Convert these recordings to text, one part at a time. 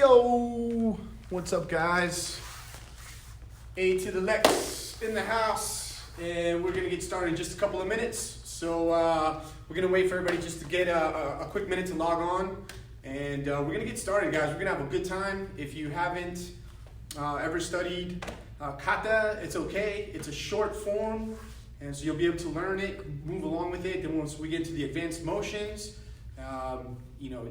Yo, what's up, guys? A to the Lex in the house, and we're gonna get started in just a couple of minutes. So we're gonna wait for everybody just to get a quick minute to log on, and we're gonna get started, guys. We're gonna have a good time. If you haven't ever studied kata, it's okay. It's a short form, and so you'll be able to learn it, move along with it. Then once we get into the advanced motions,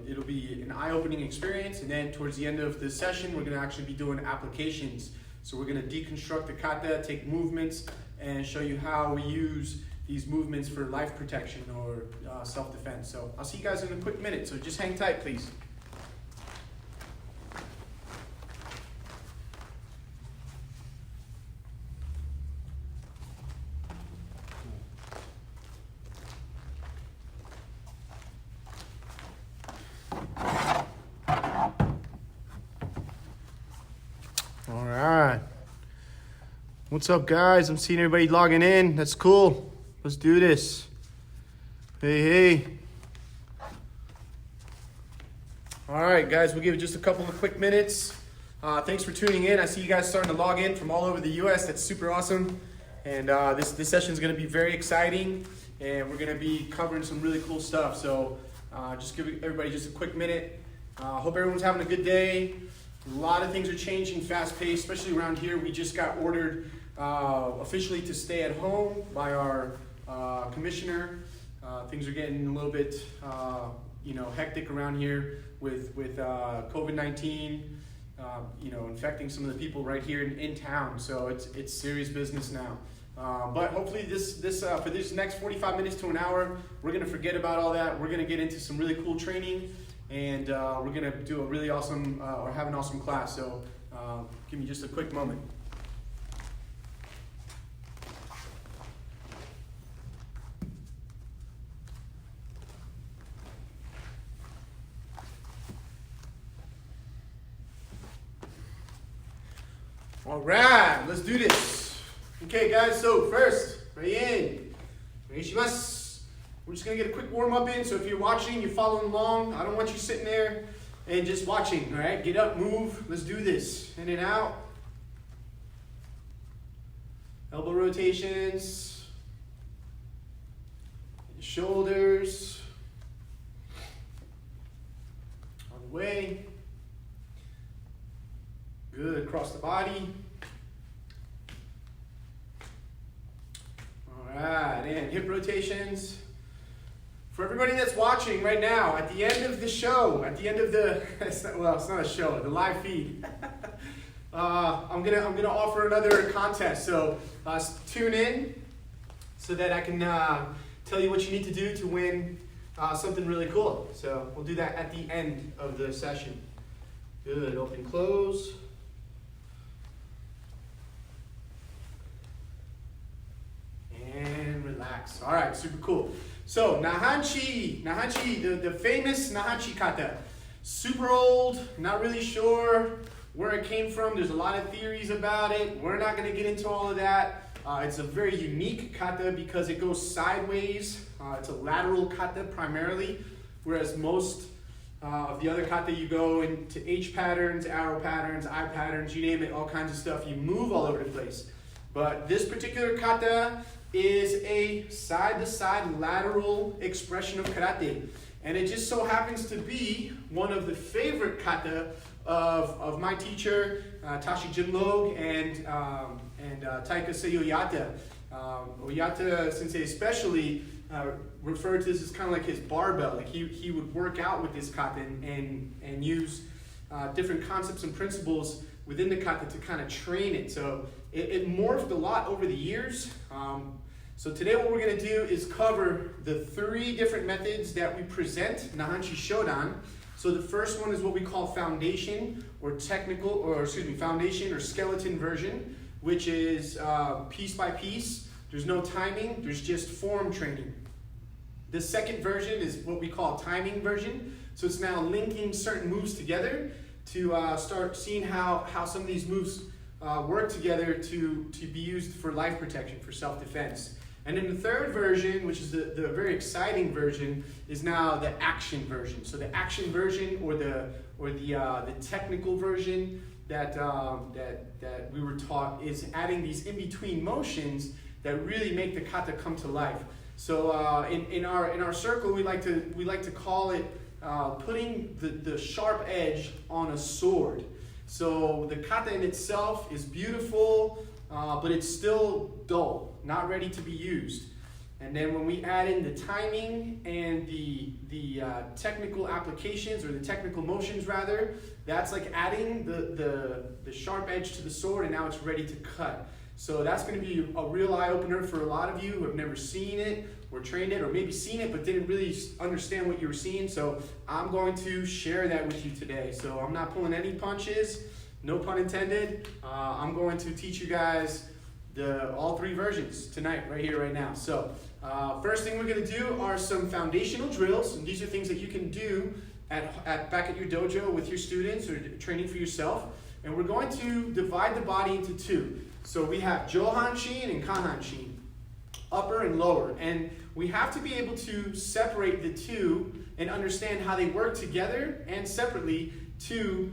it'll be an eye-opening experience. And then towards the end of the session, we're going to actually be doing applications. So we're going to deconstruct the kata, take movements, and show you how we use these movements for life protection or self-defense. So I'll see you guys in a quick minute. So just hang tight, please. All right. What's up, guys? I'm seeing everybody logging in. That's cool. Let's do this. Hey. All right, guys. We'll give it just a couple of quick minutes. Thanks for tuning in. I see you guys starting to log in from all over the U.S. That's super awesome. And this session is going to be very exciting. And we're going to be covering some really cool stuff. So just give everybody just a quick minute. Hope everyone's having a good day. A lot of things are changing fast-paced, especially around here. We just got ordered officially to stay at home by our commissioner. Things are getting a little bit, hectic around here with COVID-19, infecting some of the people right here in town. So it's serious business now. But hopefully for this next 45 minutes to an hour, we're gonna forget about all that. We're gonna get into some really cool training. And we're going to do a really awesome, or have an awesome class. So give me just a quick moment. All right, let's do this. Okay, guys, so first, Rei-in, Onegaishimasu. We're just going to get a quick warm-up in, so if you're watching, you're following along, I don't want you sitting there and just watching, all right? Get up, move, let's do this. In and out. Elbow rotations. Shoulders. On the way. Good, across the body. All right, and hip rotations. For everybody that's watching right now, at the end of the show, it's not a show, the live feed, I'm gonna offer another contest. So tune in so that I can tell you what you need to do to win something really cool. So we'll do that at the end of the session. Good, open, close. And relax. All right, super cool. So Naihanchi, the famous Naihanchi kata. Super old, not really sure where it came from. There's a lot of theories about it. We're not going to get into all of that. It's a very unique kata because it goes sideways. It's a lateral kata primarily, whereas most of the other kata you go into H patterns, arrow patterns, I patterns, you name it, all kinds of stuff. You move all over the place. But this particular kata is a side-to-side lateral expression of karate. And it just so happens to be one of the favorite kata of my teacher, Tashi Jinlog, and Taika Oyata. Oyata sensei especially referred to this as kind of like his barbell. Like he would work out with this kata and use different concepts and principles within the kata to kind of train it. So it morphed a lot over the years. So today what we're going to do is cover the 3 different methods that we present, Naihanchi Shodan. So the first one is what we call foundation or foundation or skeleton version, which is piece by piece. There's no timing, there's just form training. The second version is what we call timing version. So it's now linking certain moves together to start seeing how some of these moves work together to be used for life protection, for self-defense. And then the third version, which is the very exciting version, is now the action version. So the action version, or the technical version that we were taught, is adding these in-between motions that really make the kata come to life. So in our circle, we like to call it putting the sharp edge on a sword. So the kata in itself is beautiful, but it's still dull, not ready to be used. And then when we add in the timing and the technical applications, or the technical motions rather, that's like adding the sharp edge to the sword, and now it's ready to cut. So that's going to be a real eye-opener for a lot of you who have never seen it or trained it, or maybe seen it but didn't really understand what you were seeing. So I'm going to share that with you today. So I'm not pulling any punches, no pun intended. I'm going to teach you guys all three versions tonight, right here, right now. So first thing we're going to do are some foundational drills, and these are things that you can do back at your dojo with your students, or training for yourself. And we're going to divide the body into two. So we have Johanshin and Kanhanshin, upper and lower. And we have to be able to separate the two and understand how they work together and separately to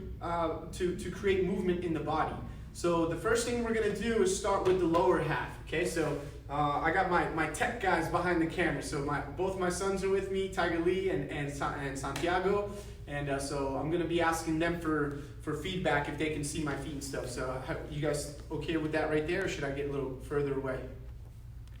create movement in the body. So the first thing we're going to do is start with the lower half. Okay, so I got my tech guys behind the camera. So both my sons are with me, Tiger Lee and Santiago. And so I'm going to be asking them for feedback if they can see my feet and stuff. So you guys okay with that right there, or should I get a little further away?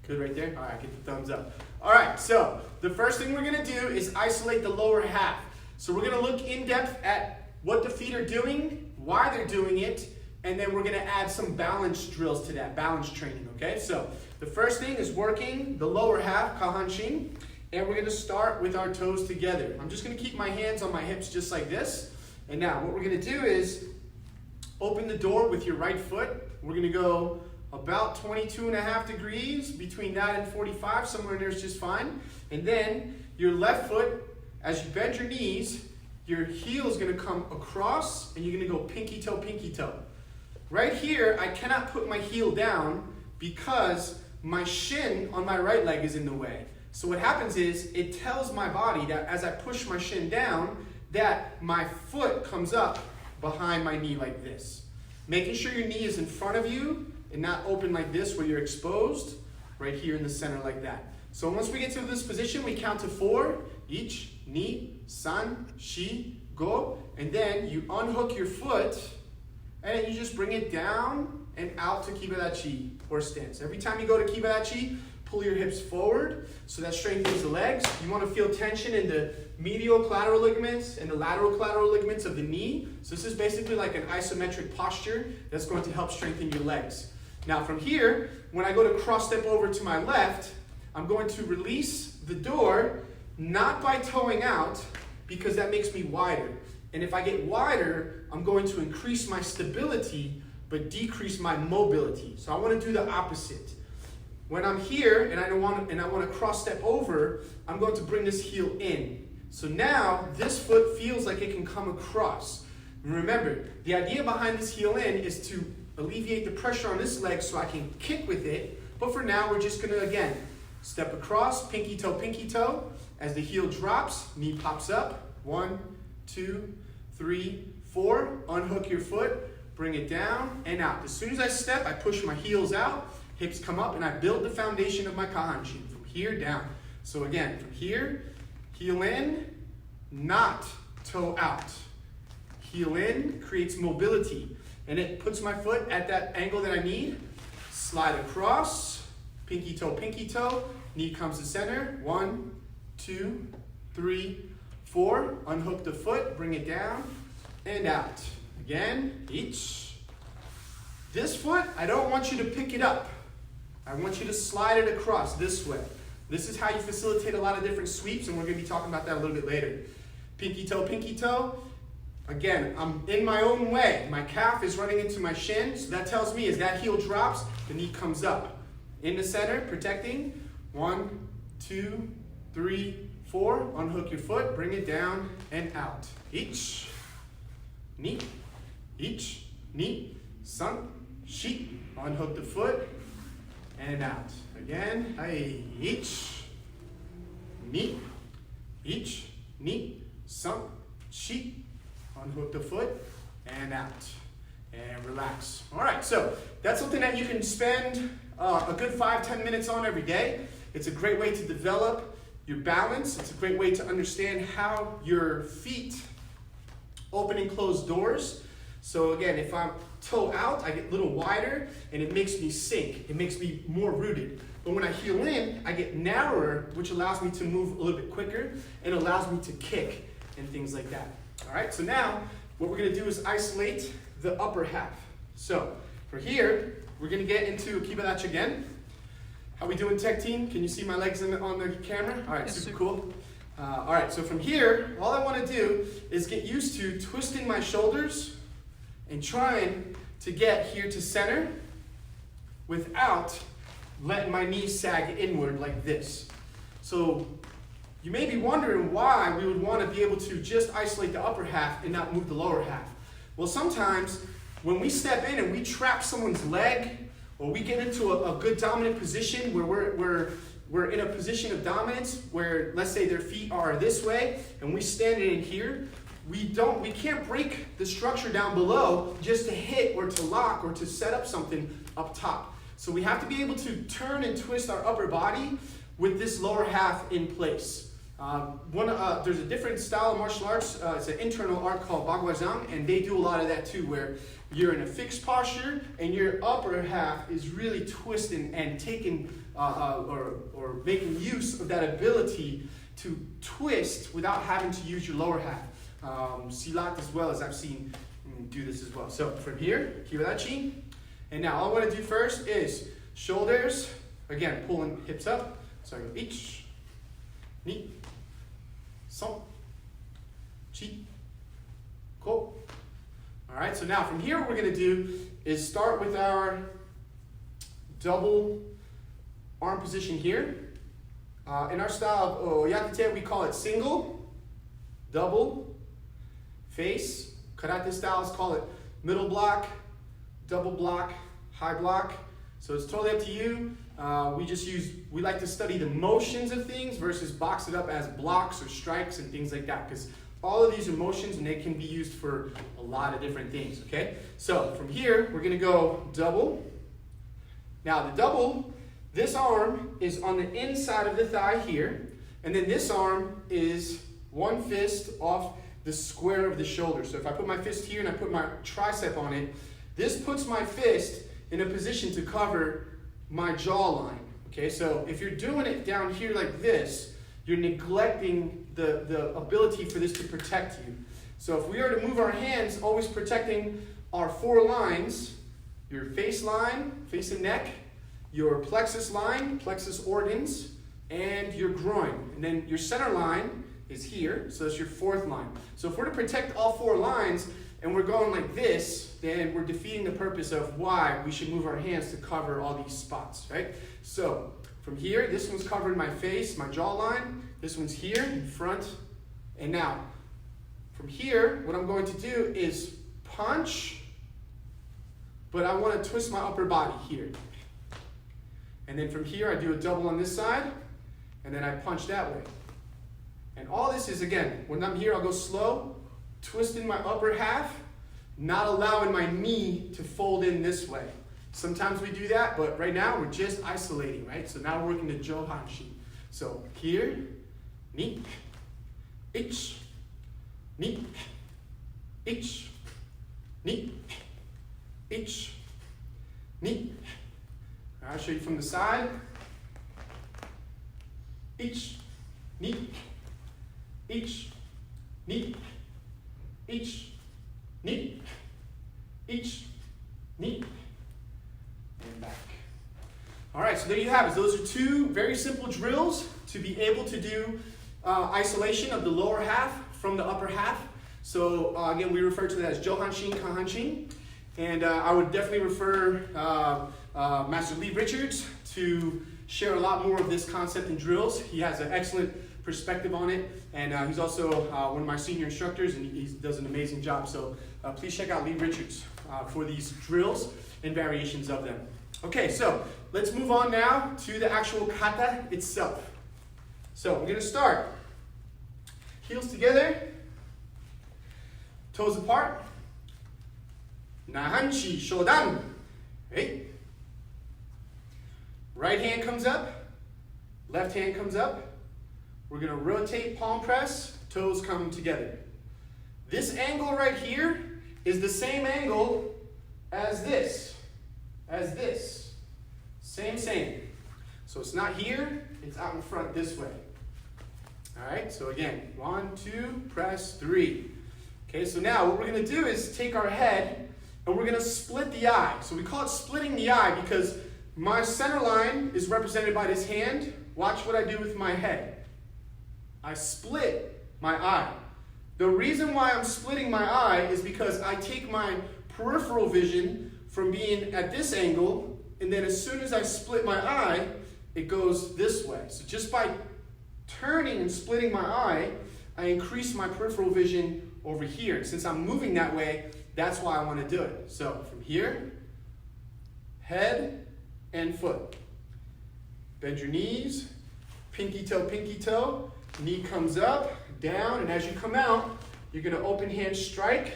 Good right there? All right, get the thumbs up. All right, so the first thing we're going to do is isolate the lower half. So we're going to look in depth at what the feet are doing, why they're doing it, and then we're going to add some balance drills to that, balance training, okay? So the first thing is working the lower half, Kahanshin, and we're going to start with our toes together. I'm just going to keep my hands on my hips just like this. And now what we're going to do is open the door with your right foot. We're going to go about 22.5 degrees, between that and 45, somewhere in there is just fine. And then your left foot, as you bend your knees, your heel is going to come across, and you're going to go pinky toe, pinky toe. Right here, I cannot put my heel down because my shin on my right leg is in the way. So what happens is, it tells my body that as I push my shin down, that my foot comes up behind my knee like this. Making sure your knee is in front of you and not open like this where you're exposed, right here in the center like that. So once we get to this position, we count to 4. Ich, ni, san, shi, go. And then you unhook your foot, and then you just bring it down and out to Kibadachi, or stance. Every time you go to Kibadachi, pull your hips forward, so that strengthens the legs. You want to feel tension in the medial collateral ligaments and the lateral collateral ligaments of the knee. So this is basically like an isometric posture that's going to help strengthen your legs. Now from here, when I go to cross step over to my left, I'm going to release the door, not by toeing out, because that makes me wider. And if I get wider, I'm going to increase my stability, but decrease my mobility. So I want to do the opposite. When I'm here and I want to cross step over, I'm going to bring this heel in. So now this foot feels like it can come across. And remember, the idea behind this heel in is to alleviate the pressure on this leg so I can kick with it. But for now, we're just going to, again, step across, pinky toe. As the heel drops, knee pops up. 1, 2, 3, 4. Unhook your foot, bring it down and out. As soon as I step, I push my heels out, hips come up, and I build the foundation of my Kahanshin from here down. So again, from here, heel in, not toe out. Heel in creates mobility, and it puts my foot at that angle that I need. Slide across, pinky toe, knee comes to center. 1, 2, 3, 4. Unhook the foot, bring it down and out. Again, each. This foot, I don't want you to pick it up. I want you to slide it across this way. This is how you facilitate a lot of different sweeps, and we're going to be talking about that a little bit later. Pinky toe. Again, I'm in my own way. My calf is running into my shin, so that tells me as that heel drops, the knee comes up. In the center, protecting. 1, 2, 3, 4. Unhook your foot, bring it down and out. Ich, ni, ich, ni, san, shi. Unhook the foot, and out. Again, hai, ich, ni, ich, ni, sunk, chi, unhook the foot, and out, and relax. All right, so that's something that you can spend a good 5-10 minutes on every day. It's a great way to develop your balance. It's a great way to understand how your feet open and close doors. So again, if I'm toe out, I get a little wider and it makes me sink. It makes me more rooted. But when I heel in, I get narrower, which allows me to move a little bit quicker and allows me to kick and things like that. All right, so now what we're gonna do is isolate the upper half. So for here, we're gonna get into Kibarachi again. How we doing, tech team? Can you see my legs on the camera? All right, yes, super cool. All right, so from here, all I wanna do is get used to twisting my shoulders and trying to get here to center without letting my knees sag inward like this. So you may be wondering why we would want to be able to just isolate the upper half and not move the lower half. Well, sometimes when we step in and we trap someone's leg, or we get into a good dominant position where we're in a position of dominance where, let's say, their feet are this way and we stand in here, we can't break the structure down below just to hit or to lock or to set up something up top. So we have to be able to turn and twist our upper body with this lower half in place. There's a different style of martial arts. It's an internal art called Bagwazang, and they do a lot of that too, where you're in a fixed posture and your upper half is really twisting and taking or making use of that ability to twist without having to use your lower half. Silat as well, as I've seen do this as well. So from here, Kibarachi. And now all I want to do first is shoulders, again, pulling hips up. So I go ich, ni, son, chi, ko. All right, so now from here what we're going to do is start with our double arm position here. In our style of Oyata Te, we call it single, double, face. Karate styles call it middle block, double block, high block. So it's totally up to you. We like to study the motions of things versus box it up as blocks or strikes and things like that, because all of these are motions and they can be used for a lot of different things, okay? So from here, we're gonna go double. Now the double, this arm is on the inside of the thigh here, and then this arm is one fist off the square of the shoulder. So if I put my fist here and I put my tricep on it, this puts my fist in a position to cover my jawline. Okay, so if you're doing it down here like this, you're neglecting the ability for this to protect you. So if we are to move our hands, always protecting our four lines, your face line, face and neck, your plexus line, plexus organs, and your groin. And then your center line is here, so that's your fourth line. So if we're to protect all four lines and we're going like this, then we're defeating the purpose of why we should move our hands to cover all these spots, right? So from here, this one's covering my face, my jawline. This one's here in front. And now, from here, what I'm going to do is punch, but I want to twist my upper body here. And then from here, I do a double on this side, and then I punch that way. And all this is, again, when I'm here, I'll go slow, twisting my upper half, not allowing my knee to fold in this way. Sometimes we do that, but right now we're just isolating, right? So now we're working the Johanshi. So here, ni, ich, ni, ich, ni, ich, ni. I'll show you from the side. Ich, ni, ich, ni, ich, ni, ich, ni, and back. All right, so there you have it. Those are two very simple drills to be able to do isolation of the lower half from the upper half. So again, we refer to that as Johanshin, Kahanshin. And I would definitely refer Master Lee Richards to share a lot more of this concept in drills. He has an excellent perspective on it, and he's also one of my senior instructors, and he does an amazing job. So please check out Lee Richards for these drills and variations of them. Okay, so let's move on now to the actual kata itself. So we're going to start. Heels together, toes apart. Naihanchi Shodan. Hey. Right hand comes up, left hand comes up. We're going to rotate palm press, toes come together. This angle right here is the same angle as this. Same. So it's not here, it's out in front this way. All right, so again, 1, 2, press, 3. Okay, so now what we're going to do is take our head and we're going to split the eye. So we call it splitting the eye because my center line is represented by this hand. Watch what I do with my head. I split my eye. The reason why I'm splitting my eye is because I take my peripheral vision from being at this angle, and then as soon as I split my eye, it goes this way. So just by turning and splitting my eye, I increase my peripheral vision over here. Since I'm moving that way, that's why I want to do it. So from here, head and foot. Bend your knees, pinky toe, knee comes up, down, and as you come out, you're going to open hand strike.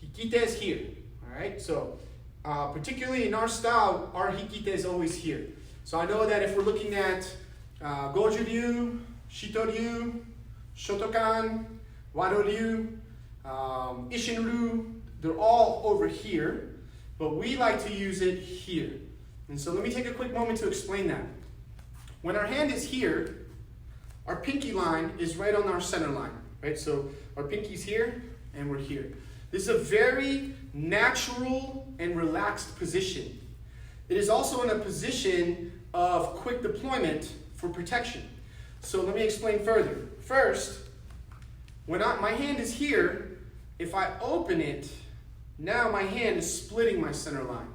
Hikite is here, all right? So particularly in our style, our hikite is always here. So I know that if we're looking at Goju-ryu, Shito-ryu, Shotokan, Wado-ryu, Ishin-ryu, they're all over here, but we like to use it here. And so let me take a quick moment to explain that. When our hand is here, our pinky line is right on our center line, right? So our pinky's here and we're here. This is a very natural and relaxed position. It is also in a position of quick deployment for protection. So let me explain further. First, when my hand is here, if I open it, now my hand is splitting my center line.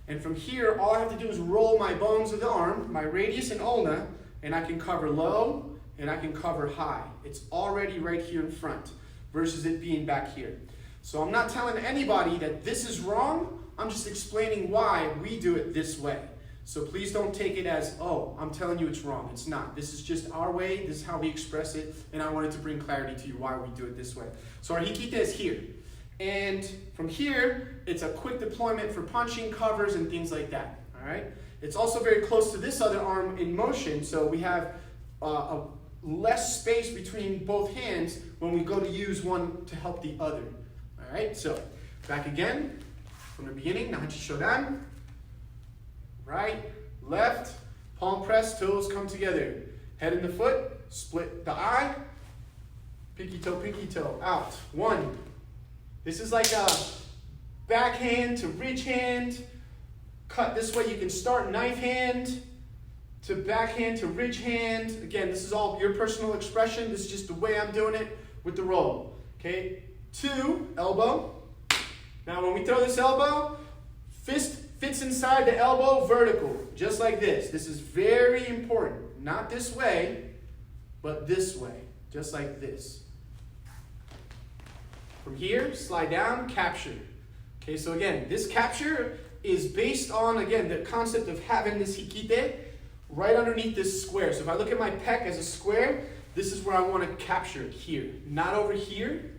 And from here, all I have to do is roll my bones of the arm, my radius and ulna, and I can cover low and I can cover high. It's already right here in front versus it being back here. So I'm not telling anybody that this is wrong. I'm just explaining why we do it this way. So please don't take it as, oh, I'm telling you it's wrong. It's not. This is just our way. This is how we express it. And I wanted to bring clarity to you why we do it this way. So our hikite is here. And from here, it's a quick deployment for punching, covers, and things like that, all right? It's also very close to this other arm in motion, so we have a less space between both hands when we go to use one to help the other, all right? So, back again, from the beginning, Naihanchi Shodan, right, left, palm press, toes come together, head and the foot, split the eye, pinky toe, out, 1. This is like a backhand to ridge hand. Cut this way, you can start knife hand to backhand to ridge hand. Again, this is all your personal expression. This is just the way I'm doing it with the roll. Okay, 2, elbow. Now when we throw this elbow, fist fits inside the elbow vertical, just like this. This is very important. Not this way, but this way, just like this. From here, slide down, capture. Okay, so again, this capture is based on, again, the concept of having this hikite right underneath this square. So if I look at my pec as a square, this is where I want to capture it here. Not over here,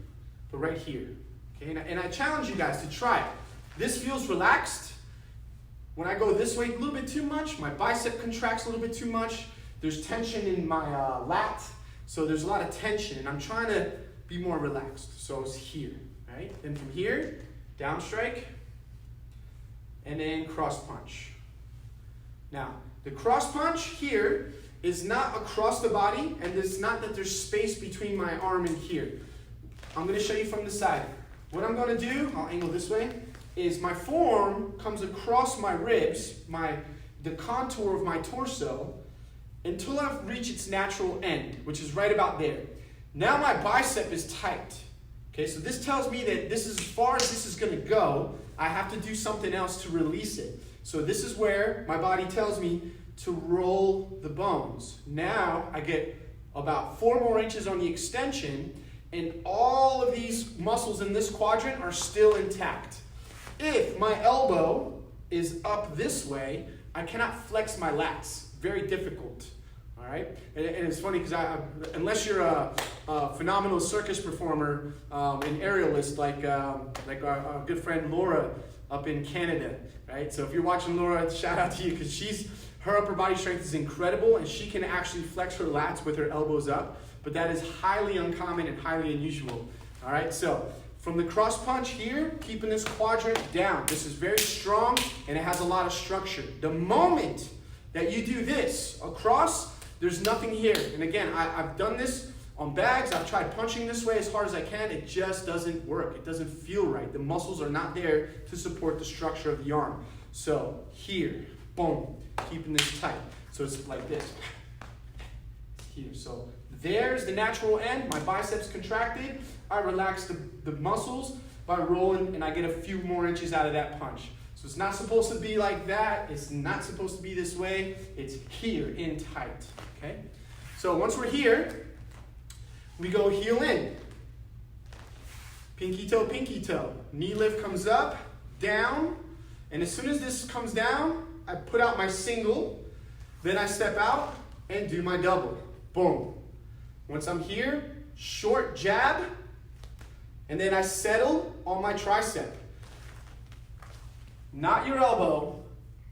but right here. Okay, and I challenge you guys to try it. This feels relaxed. When I go this way a little bit too much, my bicep contracts a little bit too much. There's tension in my lat, so there's a lot of tension, and I'm trying to be more relaxed. So it's here, right? Then from here, down strike, and then cross punch. Now, the cross punch here is not across the body, and it's not that there's space between my arm and here. I'm going to show you from the side. What I'm going to do, I'll angle this way, is my forearm comes across my ribs, the contour of my torso, until I've reached its natural end, which is right about there. Now my bicep is tight. Okay, so this tells me that this is as far as this is going to go. I have to do something else to release it. So this is where my body tells me to roll the bones. Now I get about 4 more inches on the extension, and all of these muscles in this quadrant are still intact. If my elbow is up this way, I cannot flex my lats. Very difficult. All right, and it's funny because unless you're a phenomenal circus performer, an aerialist like our good friend Laura up in Canada, right? So if you're watching Laura, shout out to you because her upper body strength is incredible and she can actually flex her lats with her elbows up, but that is highly uncommon and highly unusual. All right, so from the cross punch here, keeping this quadrant down. This is very strong and it has a lot of structure. The moment that you do this across, there's nothing here. And again, I've done this on bags. I've tried punching this way as hard as I can. It just doesn't work. It doesn't feel right. The muscles are not there to support the structure of the arm. So here, boom, keeping this tight. So it's like this. Here. So there's the natural end. My biceps contracted. I relax the muscles by rolling, and I get a few more inches out of that punch. So it's not supposed to be like that. It's not supposed to be this way. It's here in tight. Okay? So once we're here, we go heel in. Pinky toe. Knee lift comes up, down. And as soon as this comes down, I put out my single. Then I step out and do my double. Boom. Once I'm here, short jab. And then I settle on my tricep. Not your elbow,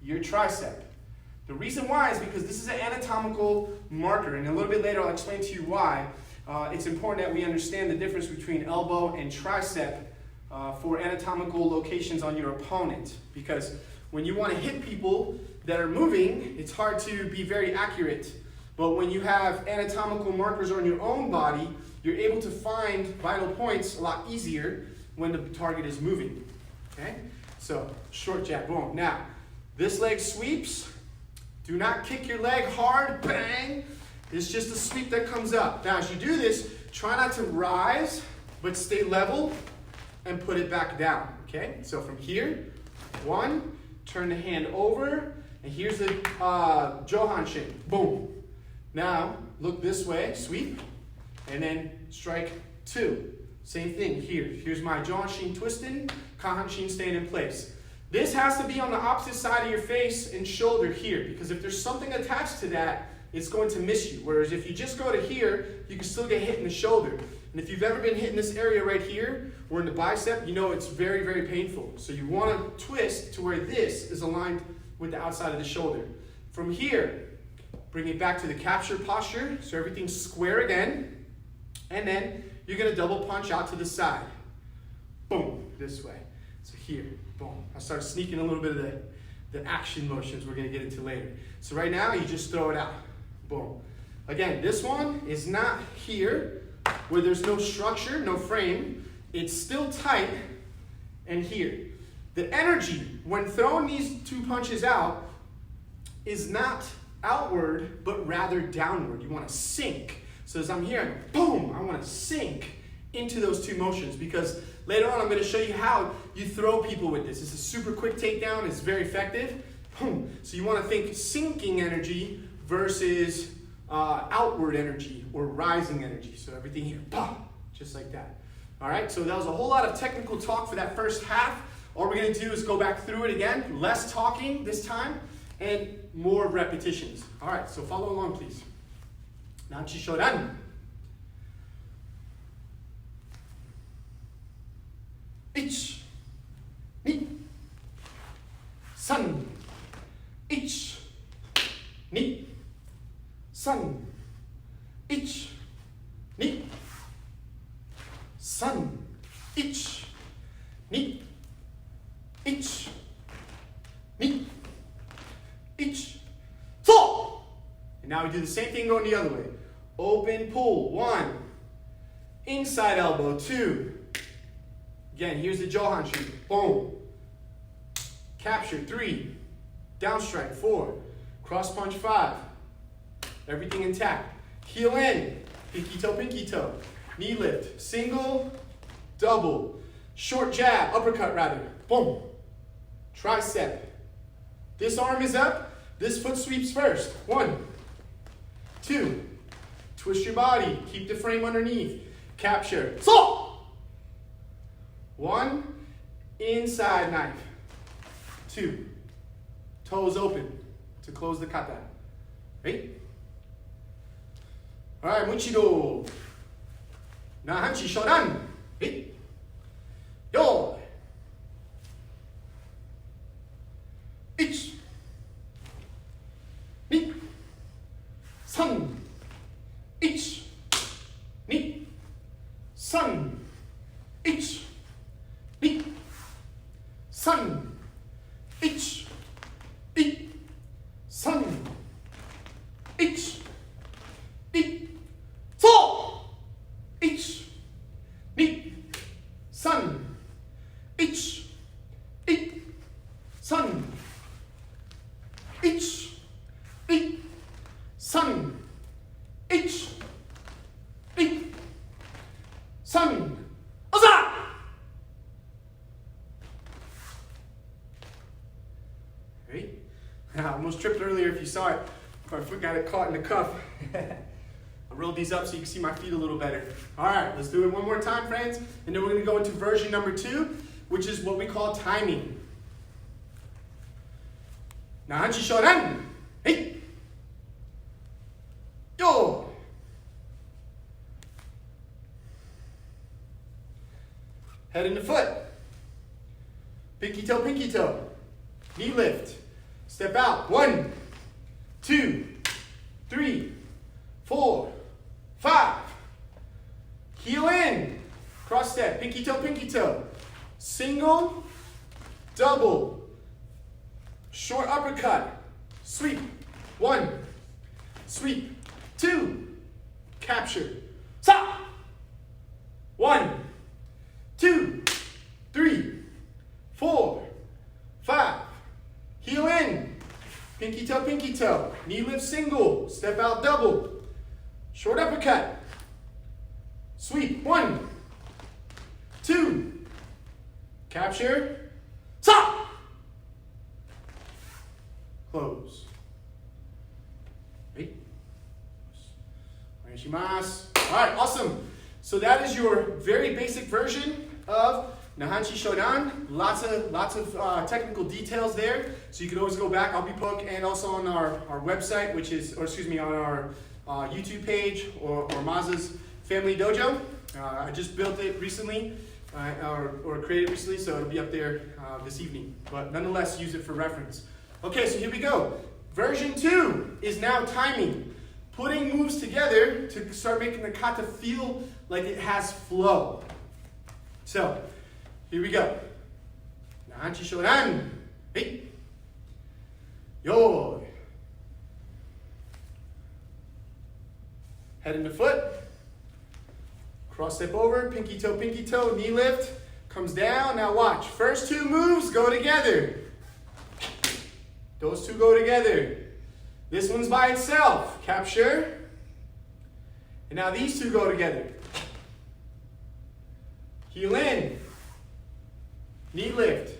your tricep. The reason why is because this is an anatomical marker, and a little bit later I'll explain to you why. It's important that we understand the difference between elbow and tricep for anatomical locations on your opponent. Because when you want to hit people that are moving, it's hard to be very accurate. But when you have anatomical markers on your own body, you're able to find vital points a lot easier when the target is moving. Okay? So, short jab, boom. Now, this leg sweeps. Do not kick your leg hard, bang. It's just a sweep that comes up. Now, as you do this, try not to rise, but stay level and put it back down, okay? So from here, one, turn the hand over, and here's the Johanshin, boom. Now, look this way, sweep, and then strike two. Same thing here. Here's my Johanshin twisting, Kahanshin staying in place. This has to be on the opposite side of your face and shoulder here, because if there's something attached to that, it's going to miss you. Whereas if you just go to here, you can still get hit in the shoulder. And if you've ever been hit in this area right here, or in the bicep, you know it's very, very painful. So you want to twist to where this is aligned with the outside of the shoulder. From here, bring it back to the capture posture, so everything's square again. And then you're going to double punch out to the side. Boom, this way. So here, boom. I start sneaking a little bit of the action motions we're going to get into later. So right now, you just throw it out. Boom. Again, this one is not here, where there's no structure, no frame. It's still tight, and here. The energy, when throwing these two punches out, is not outward, but rather downward. You want to sink. So as I'm here, boom, I want to sink into those two motions, because later on I'm going to show you how you throw people with this. It's a super quick takedown. It's very effective. Boom. So you want to think sinking energy versus outward energy or rising energy. So everything here, pop, just like that. All right, so that was a whole lot of technical talk for that first half. All we're going to do is go back through it again, less talking this time, and more repetitions. All right, so follow along, please. Naihanchi Shodan. Ich, ni, san, ich, ni, san, ich, ni, san, ich, ni, ich, ni, ich, so. And now we do the same thing going the other way. Open, pull, one. Inside elbow, two. Again, here's the Johanshin, boom. Capture, three. Down strike, four. Cross punch, five. Everything intact. Heel in, pinky toe. Knee lift, single, double. Short jab, uppercut rather, boom. Tricep. This arm is up, this foot sweeps first. One, two. Twist your body, keep the frame underneath. Capture, so. One, inside knife. 2. Toes open to close the kata. Right? All right, Muchido. Naihanchi Shodan. Right? Yo. 1, 2, 3, 1, 2, 3, 1, 2, 3, 1, 2, 3, 1, 2, 4, 1, 2, 3, 1, 2, 3, 1, 2, 3, 1, 2, 3, 어서! Right? I almost tripped earlier if you saw it. My foot got it caught in the cuff. I rolled these up so you can see my feet a little better. All right, let's do it one more time, friends. And then we're going to go into version number 2, which is what we call timing. Naihanchi Shodan. Hey. Yo. Head into foot. Pinky toe, pinky toe. Knee lift. Step out. 1, 2, 3, 4, 5. Heel in. Cross step. Pinky toe, pinky toe. Single, double. Short uppercut. Sweep. 1. Sweep. 2. Capture. Stop. 1, 2, 3, 4, 5. Heel in. Pinky toe, pinky toe. Knee lift single. Step out double. Short uppercut. Sweep. 1, 2. Capture. Stop. Close. Right. All right, awesome. So that is your very basic version of Naihanchi Shodan. Lots of technical details there. So you can always go back. I'll be put and also on our website, which is, or excuse me, on our YouTube page or Maz's Family Dojo. I just built it recently, or created recently, so it'll be up there this evening. But nonetheless, use it for reference. Okay, so here we go. Version 2 is now timing. Putting moves together to start making the kata feel like it has flow. So, here we go. Naihanchi Shodan. Hey. Yo. Head into foot. Cross step over. Pinky toe, knee lift. Comes down. Now watch. First 2 moves go together. Those 2 go together. This one's by itself. Capture. And now these 2 go together. Heel in. Knee lift.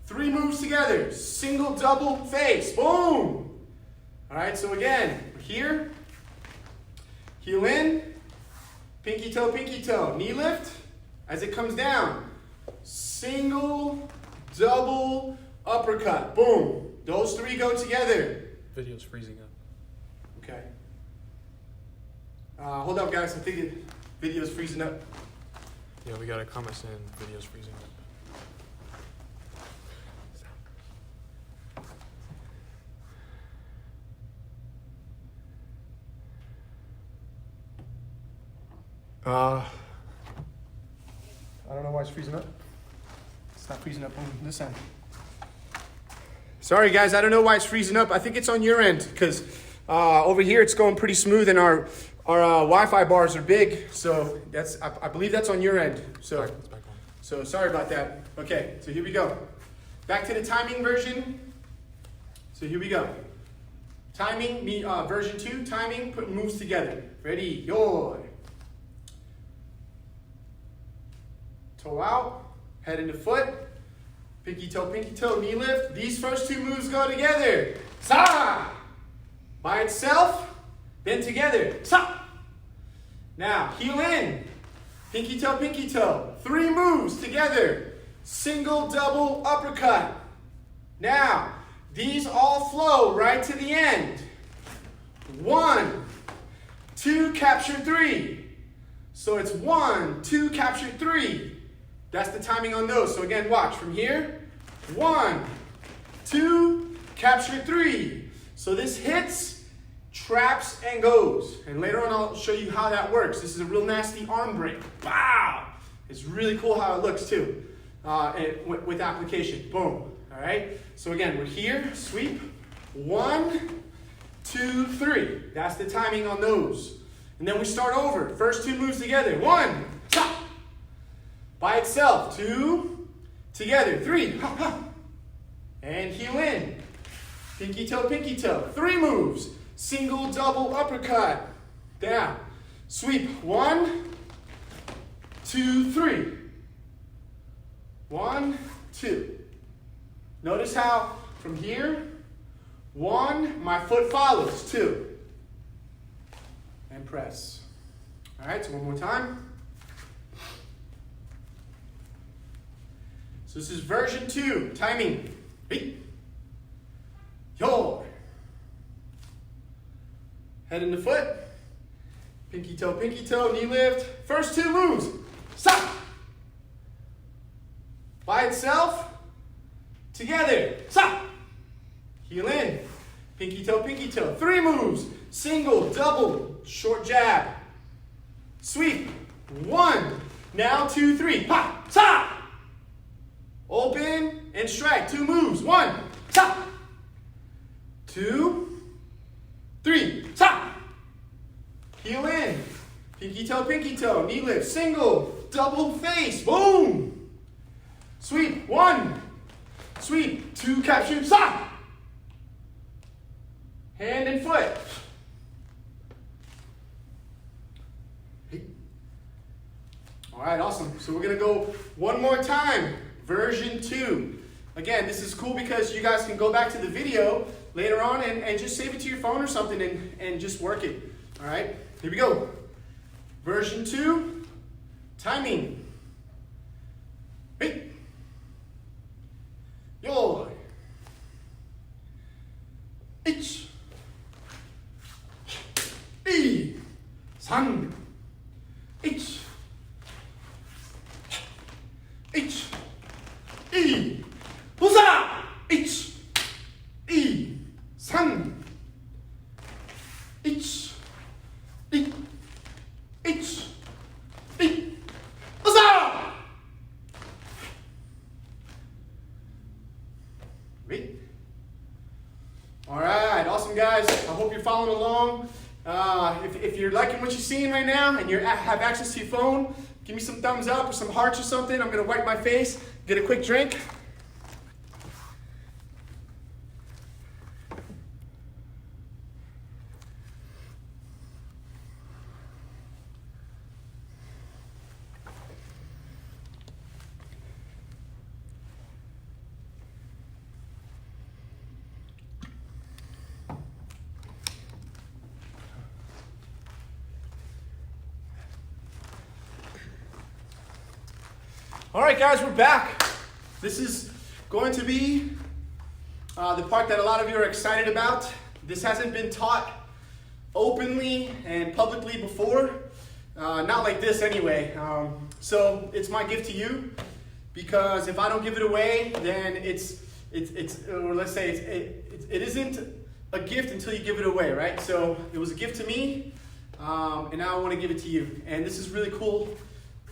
3 moves together. Single, double, face. Boom. All right, so again, here. Heel in. Pinky toe. Knee lift. As it comes down. Single, double, uppercut. Boom. Those 3 go together. Video's freezing up. Okay. Hold up, guys. I think the video's freezing up. Yeah, we got a comment saying video's freezing up. I don't know why it's freezing up. It's not freezing up on this end. Sorry, guys. I don't know why it's freezing up. I think it's on your end because over here it's going pretty smooth and our Wi-Fi bars are big. So I believe that's on your end. So It's back on. So sorry about that. Okay, so here we go. Back to the timing version. So here we go. Timing, version 2, timing, put moves together. Ready, yo. Toe out, head into foot, pinky toe, knee lift. These first 2 moves go together. Sa! By itself, then together. Sa! Now, heel in, pinky toe. 3 moves together. single, double, uppercut. Now, these all flow right to the end. 1, 2, capture 3. So it's 1, 2, capture 3. That's the timing on those. So again, watch from here. 1, 2, capture 3. So this hits, traps, and goes. And later on, I'll show you how that works. This is a real nasty arm break. Wow! It's really cool how it looks too, with application. Boom. All right. So again, we're here. Sweep. 1, 2, 3. That's the timing on those. And then we start over. First two moves together. 1, chop. By itself. 2, together. 3, ha, ha. And heel in. Pinky toe, pinky toe. 3 moves. Single, double, uppercut. Down. Sweep. 1, 2, 3. 1, 2. Notice how from here, 1, my foot follows. 2. And press. All right, so one more time. So this is version 2. Timing. Yo. Head into foot. Pinky toe, knee lift. First 2 moves. Stop. By itself. Together. Stop. Heel in. Pinky toe. 3 moves. Single, double, short jab. Sweep. 1. Now 2, 3. Ha. Stop. Open and strike. 2 moves. 1. Stop. 2, 3. Stop. Heel in. Pinky toe. Knee lift. Single, double face. Boom. Sweep. 1. Sweep. 2, capture. Stop. Hand and foot. All right, awesome. So we're going to go one more time. Version 2. Again, this is cool because you guys can go back to the video later on and just save it to your phone or something and just work it. All right, here we go. Version 2. Timing. Hey. Yo. Ich. I. San. Ich. Ich. I. Husa. Ich. I. San. Ich. I. Ich. I. Husa. Wait. All right, awesome guys. I hope you're following along. If you're liking what you're seeing right now and you have access to your phone, give me some thumbs up or some hearts or something. I'm going to wipe my face, get a quick drink. All right, guys, we're back. This is going to be the part that a lot of you are excited about. This hasn't been taught openly and publicly before, not like this anyway. So it's my gift to you, because if I don't give it away, then or let's say it isn't a gift until you give it away, right? So it was a gift to me, and now I want to give it to you. And this is really cool.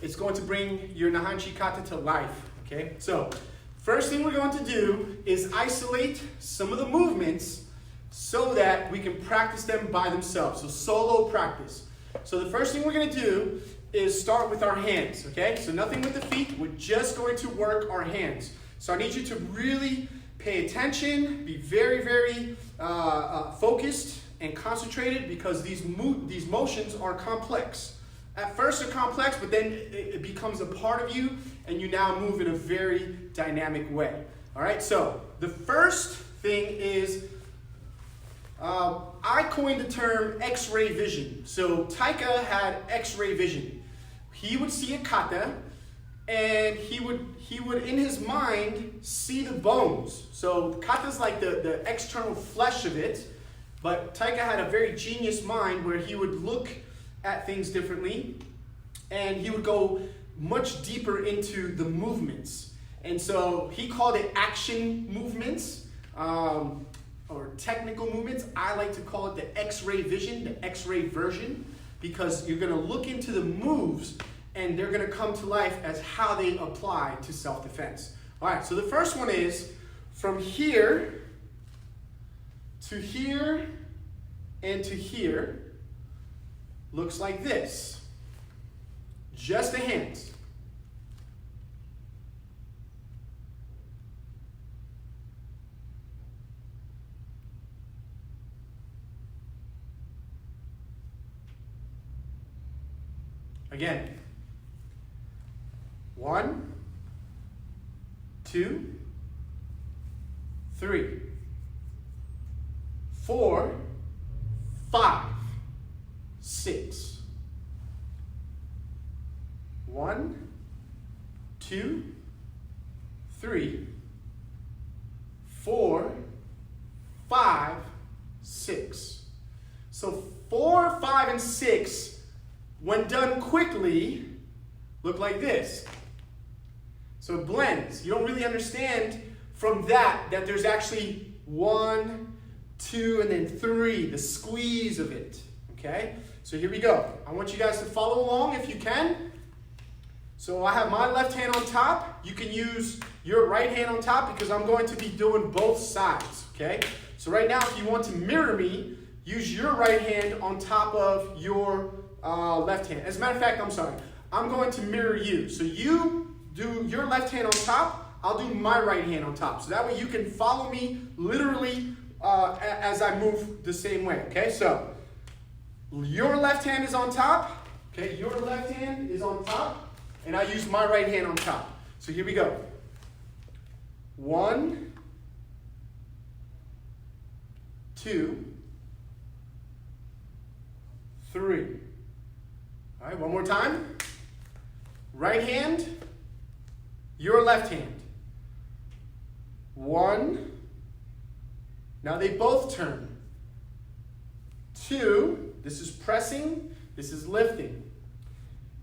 It's going to bring your Naihanchi Kata to life, okay? So, first thing we're going to do is isolate some of the movements so that we can practice them by themselves. So, solo practice. So, the first thing we're going to do is start with our hands, okay? So, nothing with the feet. We're just going to work our hands. So, I need you to really pay attention, be very, very focused and concentrated, because these motions are complex. At first they're complex, but then it becomes a part of you, and you now move in a very dynamic way. All right, so the first thing is, I coined the term X-ray vision. So Taika had X-ray vision. He would see a kata, and he would in his mind see the bones. So kata's like the external flesh of it, but Taika had a very genius mind where he would look at things differently, and he would go much deeper into the movements. And so he called it action movements, or technical movements. I like to call it the X-ray vision, the X-ray version, because you're going to look into the moves and they're going to come to life as how they apply to self-defense. All right, so the first one is from here to here and to here looks like this. Just the hands. Again. 1, 2, 3, 4, 5, 6. 1, 2, 3, 4, 5, 6. So 4, 5, and 6, when done quickly, look like this. So it blends. You don't really understand from that there's actually 1, 2, and then 3, the squeeze of it. Okay? So here we go. I want you guys to follow along if you can. So I have my left hand on top. You can use your right hand on top because I'm going to be doing both sides. Okay? So right now, if you want to mirror me, use your right hand on top of your left hand. As a matter of fact, I'm sorry. I'm going to mirror you. So you do your left hand on top. I'll do my right hand on top. So that way you can follow me literally as I move the same way. Okay? So your left hand is on top. Okay? Your left hand is on top. And I use my right hand on top. So here we go. 1, 2, 3. All right, one more time. Right hand, your left hand. 1. Now they both turn. 2, this is pressing, this is lifting.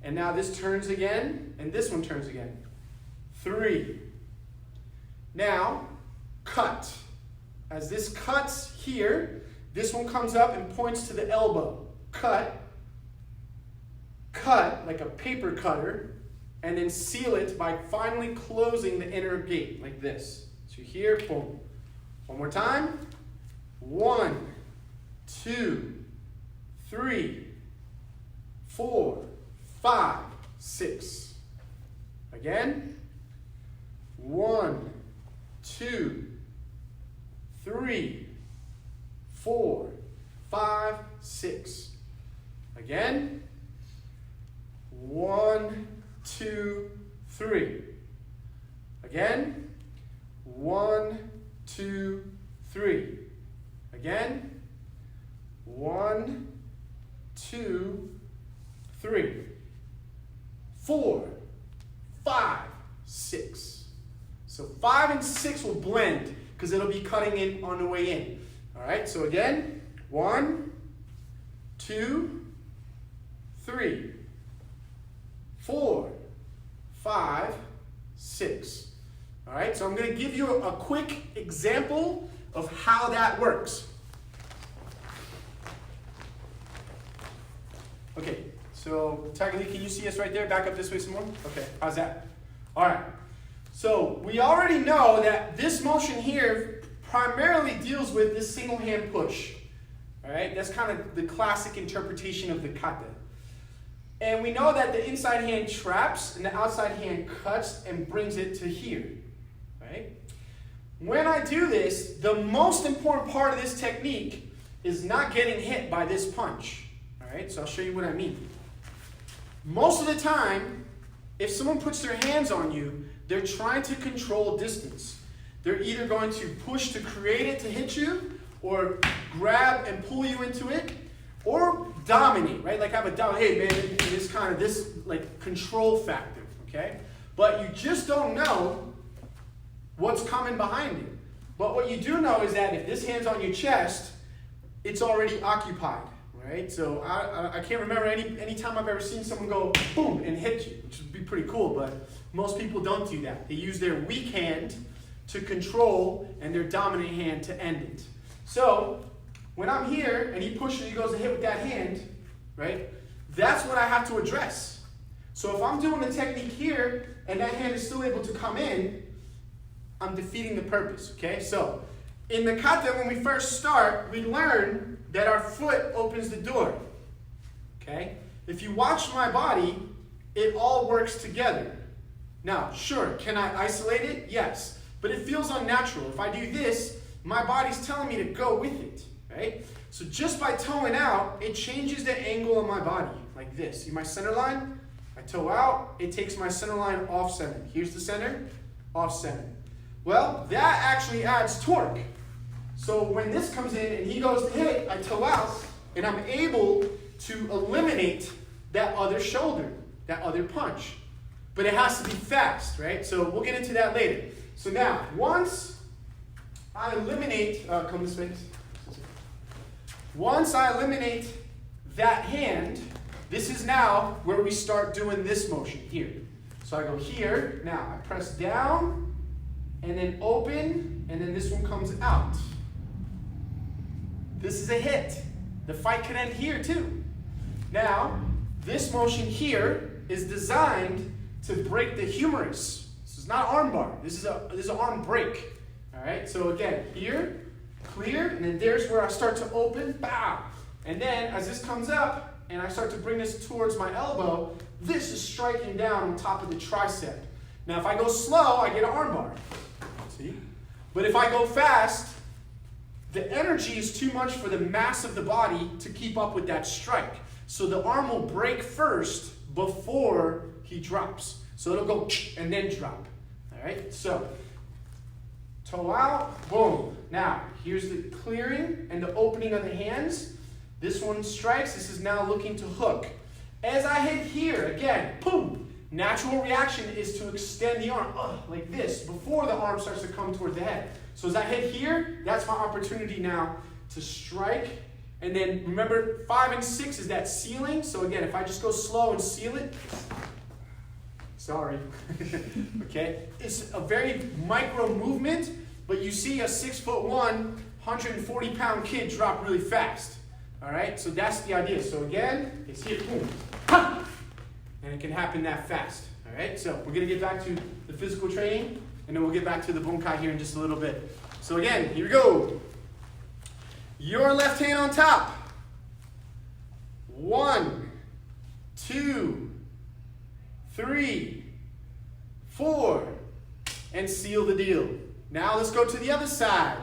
And now this turns again, and this one turns again. 3. Now, cut. As this cuts here, this one comes up and points to the elbow. Cut. Cut like a paper cutter, and then seal it by finally closing the inner gate like this. So here, boom. One more time. 1, 2, 3, 4, 5, 6. Again. 1, 2, 3, 4, 5, 6. Again. 1, 2, 3. Again. 1, 2, 3. Again. 1, 2, 3. 4, 5, 6. So 5 and 6 will blend because it'll be cutting in on the way in. All right, so again, 1, 2, 3, 4, 5, 6. All right, so I'm going to give you a quick example of how that works. Okay, so Tiger Lee, can you see us right there? Back up this way some more. Okay, how's that? All right, so we already know that this motion here primarily deals with this single hand push. All right, that's kind of the classic interpretation of the kata. And we know that the inside hand traps and the outside hand cuts and brings it to here. Right? When I do this, the most important part of this technique is not getting hit by this punch. All right, so I'll show you what I mean. Most of the time, if someone puts their hands on you, they're trying to control distance. They're either going to push to create it to hit you, or grab and pull you into it, or dominate, right? Like have a hey man, this kind of this like control factor, okay? but you just don't know what's coming behind it. But what you do know is that if this hand's on your chest, it's already occupied, right? So I can't remember any time I've ever seen someone go boom and hit you, which would be pretty cool, but most people don't do that. They use their weak hand to control and their dominant hand to end it. So when I'm here and he pushes, he goes to hit with that hand, right? That's what I have to address. So if I'm doing the technique here and that hand is still able to come in, I'm defeating the purpose, okay? So in the kata, when we first start, we learn that our foot opens the door, okay? If you watch my body, it all works together. Now, sure, can I isolate it? Yes, but it feels unnatural. If I do this, my body's telling me to go with it, right? So just by toeing out, it changes the angle of my body, like this. See my center line? I toe out, it takes my center line off center. Here's the center, off center. Well, that actually adds torque. So when this comes in and he goes to hit, I toe out, and I'm able to eliminate that other shoulder, that other punch. But it has to be fast, right? So we'll get into that later. So now, once I eliminate, come this way. Once I eliminate that hand, this is now where we start doing this motion here. So I go here, now I press down, and then open, and then this one comes out. This is a hit. The fight can end here too. Now, this motion here is designed to break the humerus. This is not armbar. This is an arm break. All right. So again, here, clear, and then there's where I start to open. Bow. And then as this comes up, and I start to bring this towards my elbow, this is striking down on top of the tricep. Now, if I go slow, I get an armbar. See? But if I go fast, the energy is too much for the mass of the body to keep up with that strike. So the arm will break first before he drops. So it'll go and then drop. All right? So toe out, boom. Now, here's the clearing and the opening of the hands. This one strikes. This is now looking to hook. As I hit here, again, boom. Natural reaction is to extend the arm like this before the arm starts to come toward the head. So as I hit here, that's my opportunity now to strike. And then remember, 5 and 6 is that sealing. So again, if I just go slow and seal it, sorry, okay? It's a very micro movement, but you see a 6'1", 140-pound kid drop really fast. All right, so that's the idea. So again, it's here, boom, ha! And it can happen that fast. All right, so we're gonna get back to the physical training, and then we'll get back to the bunkai here in just a little bit. So again, here we go. Your left hand on top. 1, 2, 3, 4, and seal the deal. Now let's go to the other side.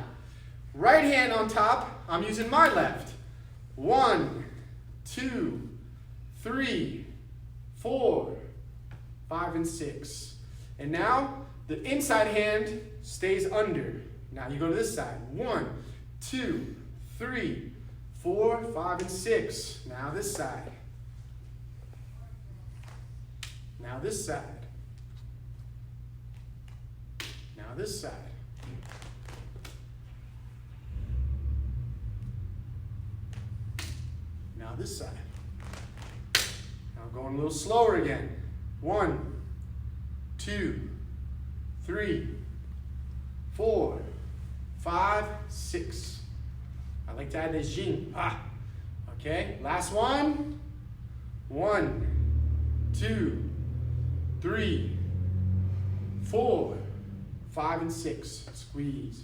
Right hand on top. I'm using my left. 1, 2, 3, 4, 5, and 6. And now the inside hand stays under. Now you go to this side. 1, 2, 3, 4, 5, and 6. Now this side. Now this side. Now this side. Now this side. Now going a little slower again. 1, 2, 3, 4, 5, 6. I like to add this jing. Okay, last one. 1, 2, 3, 4, 5, and 6. Squeeze.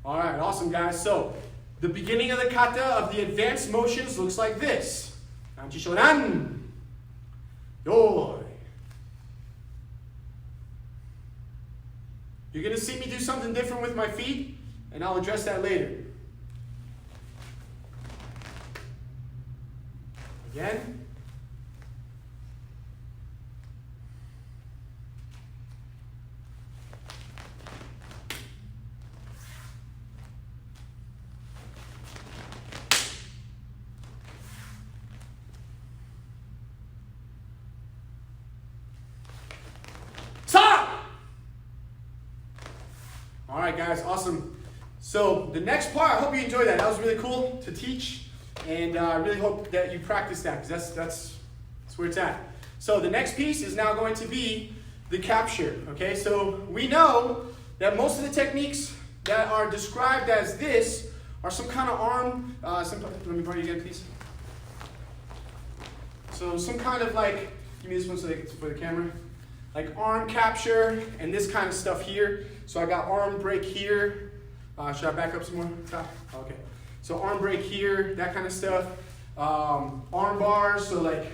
All right, awesome, guys. So the beginning of the kata of the advanced motions looks like this. Naihanchi Shodan. Yoi. You're going to see me do something different with my feet, and I'll address that later. Again. Sa! right, guys, awesome. So the next part, I hope you enjoyed that. That was really cool to teach, and I really hope that you practice that, because that's where it's at. So the next piece is now going to be the capture, okay? So we know that most of the techniques that are described as this are some kind of arm, let me borrow you again, please. So some kind of like, give me this one so it's for the camera. Like arm capture and this kind of stuff here. So I got arm break here. Should I back up some more? Okay. So arm break here, that kind of stuff. Arm bars, so like,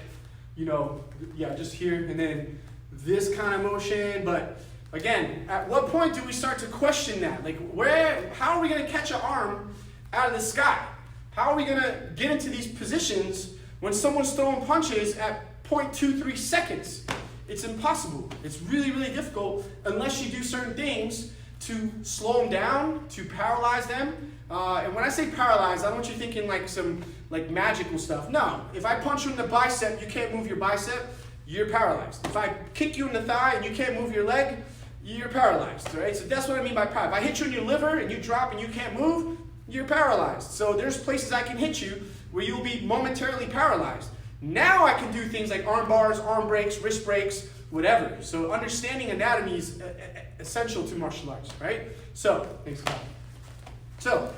you know, yeah, just here. And then this kind of motion. But again, at what point do we start to question that? Like how are we going to catch an arm out of the sky? How are we going to get into these positions when someone's throwing punches at 0.23 seconds? It's impossible. It's really, really difficult unless you do certain things to slow them down, to paralyze them. And when I say paralyze, I don't want you thinking like some like magical stuff. No, if I punch you in the bicep, you can't move your bicep, you're paralyzed. If I kick you in the thigh and you can't move your leg, you're paralyzed, right? So that's what I mean by paralyzed. If I hit you in your liver and you drop and you can't move, you're paralyzed. So there's places I can hit you where you'll be momentarily paralyzed. Now I can do things like arm bars, arm breaks, wrist breaks, whatever. So understanding anatomy is essential to martial arts, right? So, thanks, Kyle. So,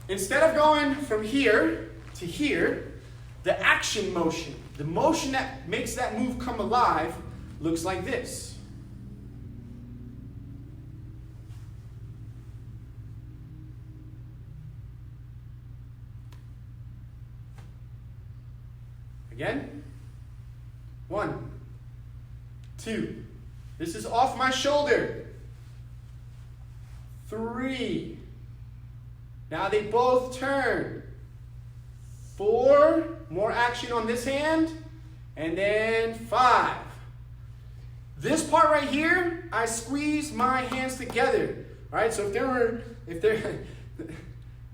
instead of going from here to here, the action motion, the motion that makes that move come alive, looks like this. Again. 1, 2. This is off my shoulder. 3. Now they both turn. 4. More action on this hand. And then 5. This part right here, I squeeze my hands together. All right, so if there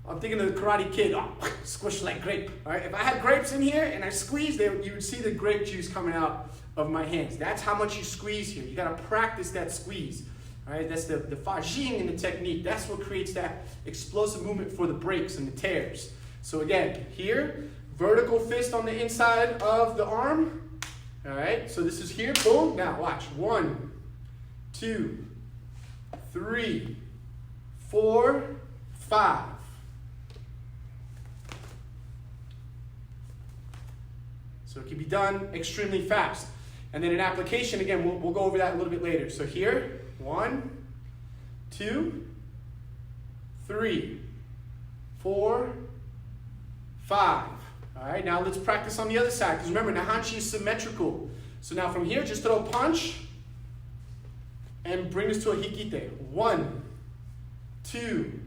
I'm thinking of the Karate Kid, squish like grape. All right, if I had grapes in here and I squeezed it, you would see the grape juice coming out of my hands. That's how much you squeeze here. You got to practice that squeeze. All right, that's the fajing in the technique. That's what creates that explosive movement for the breaks and the tears. So again, here, vertical fist on the inside of the arm. All right, so this is here, boom. Now watch, 1, 2, 3, 4, 5. So it can be done extremely fast. And then in application, again, we'll go over that a little bit later. So here, 1, 2, 3, 4, 5. All right, now let's practice on the other side. Because remember, Naihanchi is symmetrical. So now from here, just throw a punch and bring this to a hikite. 1, 2,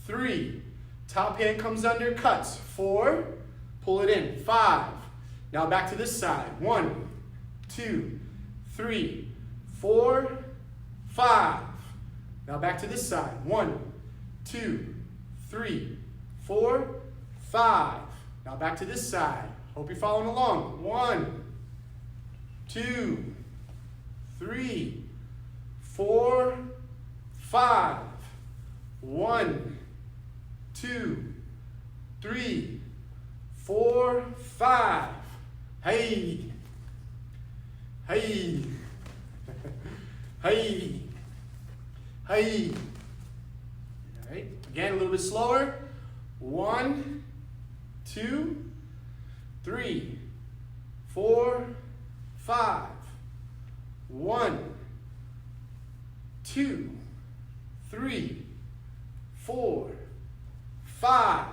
3. Top hand comes under, cuts. 4, pull it in. 5. Now back to this side. 1, 2, 3, 4, 5. Now back to this side. 1, 2, 3, 4, 5. Now back to this side. Hope you're following along. 1, 2, 3, 4, 5. 1, 2, 3, 4, 5. Hey. Hey. Hey. Hey. All right. Again, a little bit slower. 1, 2, 3, 4, 5. 1, 2, 3, 4, 5.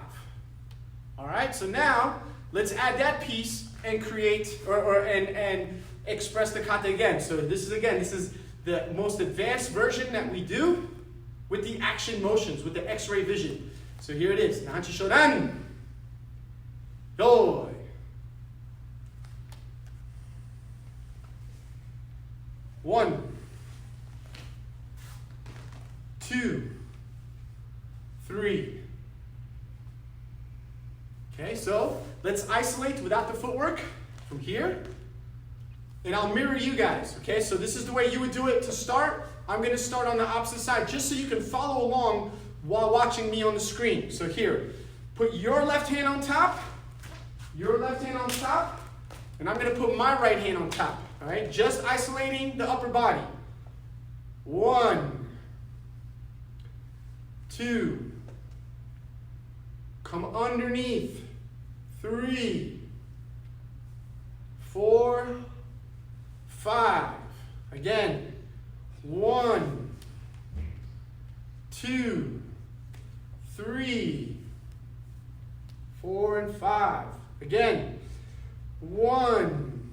All right. So now let's add that piece and create and express the kata again. So this is the most advanced version that we do with the action motions, with the X-ray vision. So here it is. Naihanchi Shodan. Doi. 1, 2, 3. Okay, so let's isolate without the footwork from here. And I'll mirror you guys, okay? So this is the way you would do it to start. I'm going to start on the opposite side just so you can follow along while watching me on the screen. So here, put your left hand on top, and I'm going to put my right hand on top. All right, just isolating the upper body. 1, 2, come underneath. 3, 4, 5. Again, 1, 2, 3, 4, and 5. Again, 1,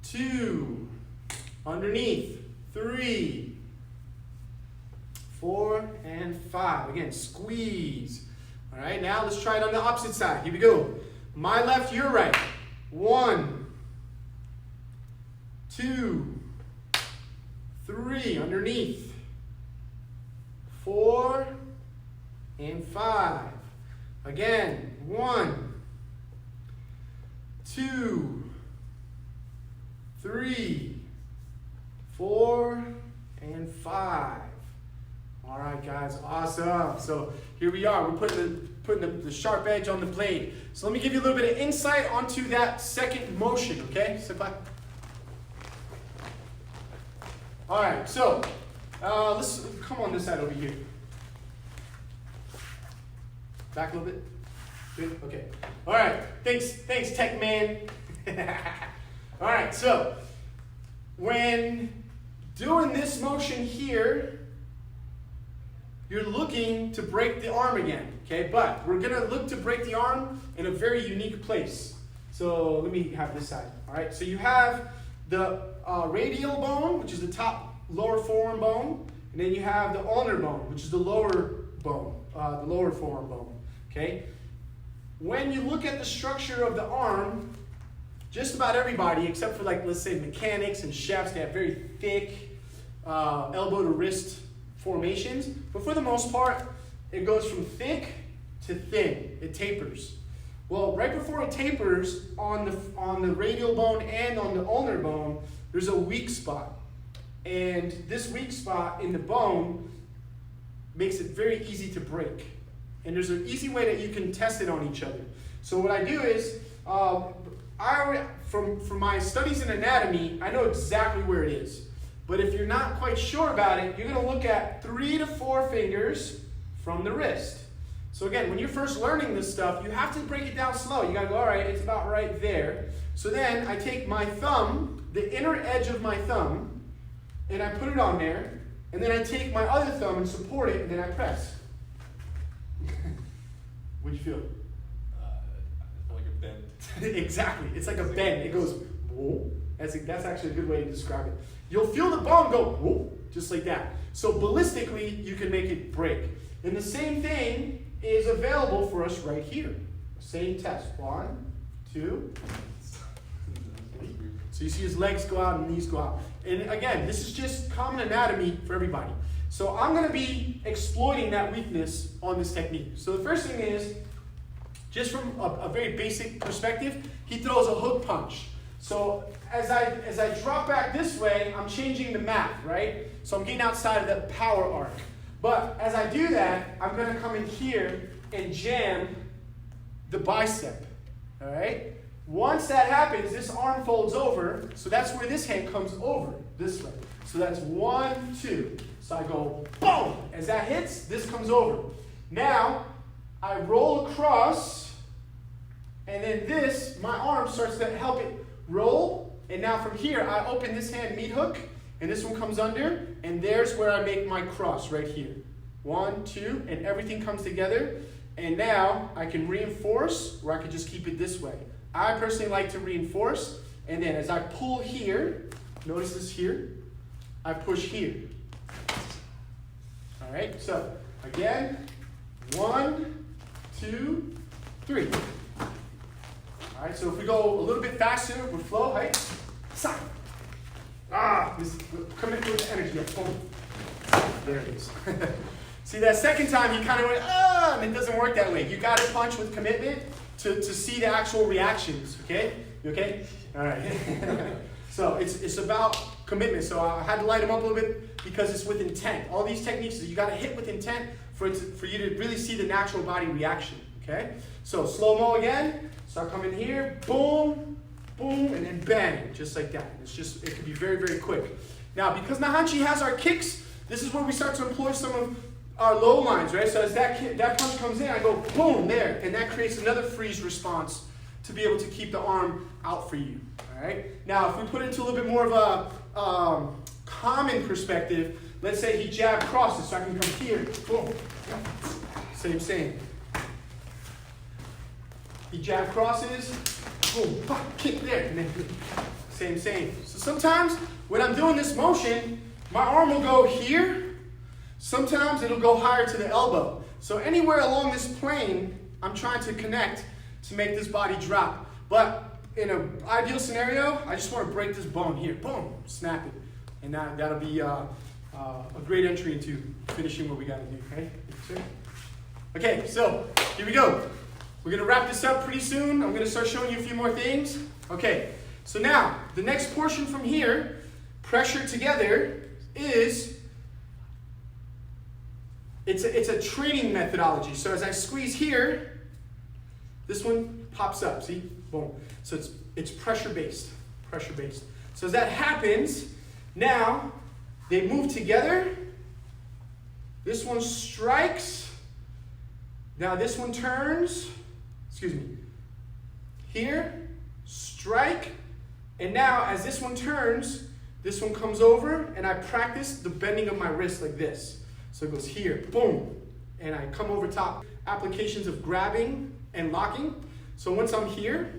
2, underneath. 3, 4, and 5. Again, squeeze. All right, now let's try it on the opposite side. Here we go. My left, your right. 1, 2, 3, underneath. 4, and 5. Again, 1, 2, 3, 4, and 5. All right, guys, awesome. So here we are. We're putting the sharp edge on the blade. So let me give you a little bit of insight onto that second motion, okay? Senpai? All right, so let's come on this side over here. Back a little bit. Good. Okay. All right. Thanks, Tech Man. All right. So when doing this motion here, you're looking to break the arm again. Okay, but we're gonna look to break the arm in a very unique place. So let me have this side. All right. So you have the radial bone, which is the top lower forearm bone, and then you have the ulnar bone, which is the lower bone, the lower forearm bone. Okay. When you look at the structure of the arm, just about everybody, except for like, let's say mechanics and chefs, they have very thick elbow to wrist formations. But for the most part, it goes from thick to thin. It tapers. Well, right before it tapers on the radial bone and on the ulnar bone, there's a weak spot. And this weak spot in the bone makes it very easy to break. And there's an easy way that you can test it on each other. So what I do is, from my studies in anatomy, I know exactly where it is. But if you're not quite sure about it, you're going to look at 3 to 4 fingers from the wrist. So again, when you're first learning this stuff, you have to break it down slow. You got to go, all right, it's about right there. So then I take my thumb, the inner edge of my thumb, and I put it on there. And then I take my other thumb and support it, and then I press. What'd you feel? I feel like a bend. Exactly. It's like a bend. It goes, whoa. That's actually a good way to describe it. You'll feel the bone go, whoa, just like that. So ballistically, you can make it break. And the same thing is available for us right here. Same test. 1, 2. So you see his legs go out and knees go out. And again, this is just common anatomy for everybody. So I'm going to be exploiting that weakness on this technique. So the first thing is, just from a very basic perspective, he throws a hook punch. So as I drop back this way, I'm changing the math, right? So I'm getting outside of that power arc. But as I do that, I'm going to come in here and jam the bicep, all right? Once that happens, this arm folds over, so that's where this hand comes over, this way. So that's 1, 2. So I go, boom! As that hits, this comes over. Now, I roll across, and then this, my arm starts to help it roll. And now from here, I open this hand meat hook, and this one comes under, and there's where I make my cross right here. 1, 2, and everything comes together. And now I can reinforce, or I can just keep it this way. I personally like to reinforce, and then as I pull here, notice this here, I push here. All right, so again, 1, 2, 3. All right, so if we go a little bit faster with flow, height, side. Commit with the energy. Boom. There it is. See, that second time you kind of went, and it doesn't work that way. You got to punch with commitment to see the actual reactions, okay? You okay? All right. So it's about commitment. So I had to light them up a little bit because it's with intent. All these techniques, you got to hit with intent for you to really see the natural body reaction. Okay? So slow-mo again. So I come in here, boom, boom, and then bang, just like that. It can be very, very quick. Now, because Naihanchi has our kicks, this is where we start to employ some of our low lines, right? So as that punch comes in, I go boom, there, and that creates another freeze response to be able to keep the arm out for you, all right? Now, if we put it into a little bit more of a common perspective, let's say he jab crosses, so I can come here, boom, same. He jab crosses, boom, kick there, and then same. So sometimes when I'm doing this motion, my arm will go here. Sometimes it'll go higher to the elbow. So anywhere along this plane, I'm trying to connect to make this body drop. But in an ideal scenario, I just want to break this bone here. Boom, snap it. And that'll be a great entry into finishing what we got to do, okay? Okay, so here we go. We're going to wrap this up pretty soon. I'm going to start showing you a few more things. Okay, so now, the next portion from here, pressure together, is, it's a training methodology. So as I squeeze here, this one pops up, see? Boom. So it's pressure-based. So as that happens, now they move together. This one strikes. Now this one turns. Here, strike, and now as this one turns, this one comes over, and I practice the bending of my wrist like this. So it goes here, boom, and I come over top. Applications of grabbing and locking. So once I'm here,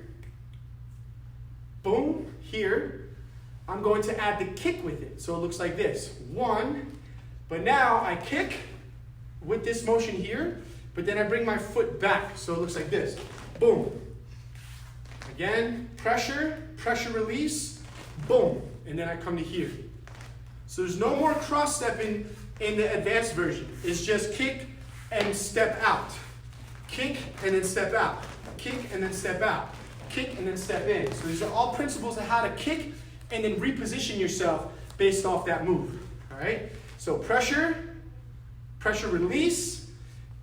boom, here, I'm going to add the kick with it. So it looks like this, one, but now I kick with this motion here, but then I bring my foot back. So it looks like this, boom. Again, pressure release, boom, and then I come to here. So there's no more cross-stepping in the advanced version. It's just kick and step out. Kick and then step out. Kick and then step out. Kick and then step in. So these are all principles of how to kick and then reposition yourself based off that move. All right? So pressure release,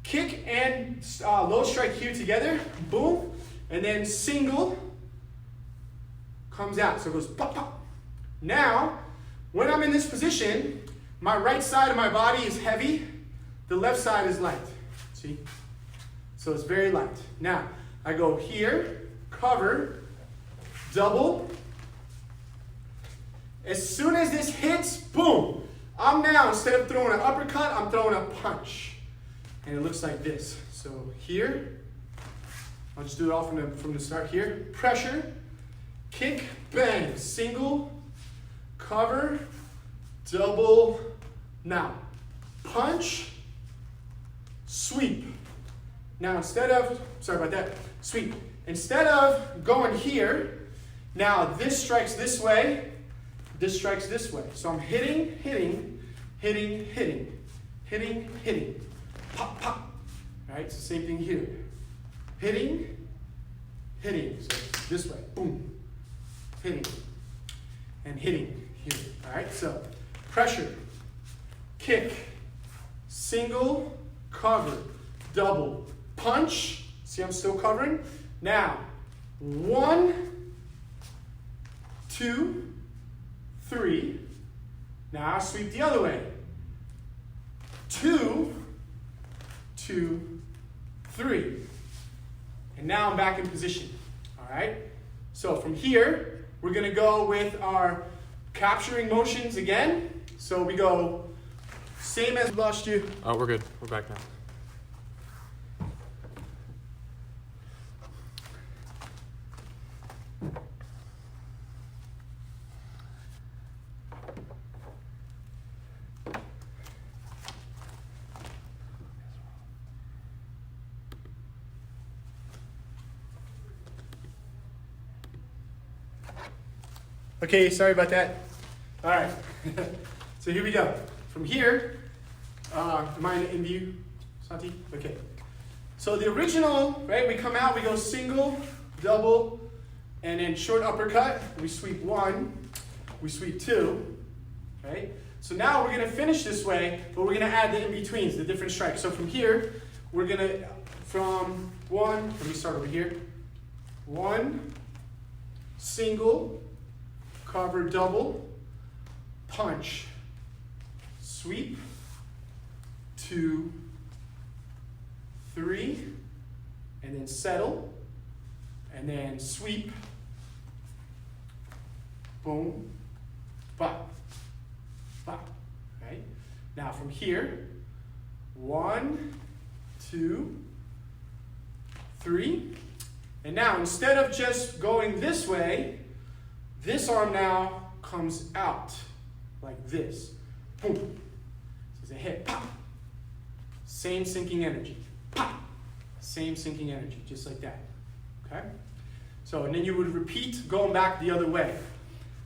kick and low strike here together, boom. And then single comes out. So it goes pop, pop. Now, when I'm in this position, my right side of my body is heavy. The left side is light. See? So it's very light. Now, I go here, cover, double. As soon as this hits, boom. I'm now, instead of throwing an uppercut, I'm throwing a punch. And it looks like this. So here, I'll just do it all from the start here. Pressure, kick, bang, single, cover, double, now, punch, sweep. Now instead of, sweep. Instead of going here, now this strikes this way, this strikes this way. So I'm hitting, pop, pop. All right, it's the same thing here. Hitting, so this way, boom, hitting, and hitting here. All right, so pressure, kick, single, cover, double, punch. See, I'm still covering. Now, 1, 2, 3. Now I sweep the other way. 2, 2, 3. And now I'm back in position. All right? So from here, we're going to go with our capturing motions again. So we go same as lost you. Oh, we're good. We're back now. Okay, sorry about that. All right, so here we go. From here, am I in view, Santi? Okay. So the original, right, we come out, we go single, double, and then short uppercut. We sweep 1, we sweep 2, right? So now we're going to finish this way, but we're going to add the in-betweens, the different strikes. So from here, we're going to, from 1, let me start over here. 1, single, cover double, punch, sweep, 2, 3, and then settle, and then sweep, boom, bop, bop, right? Now from here, 1, 2, 3, and now instead of just going this way, this arm now comes out like this, boom. So it's a hit, pop, same sinking energy, pop, same sinking energy, just like that, okay? So, and then you would repeat going back the other way.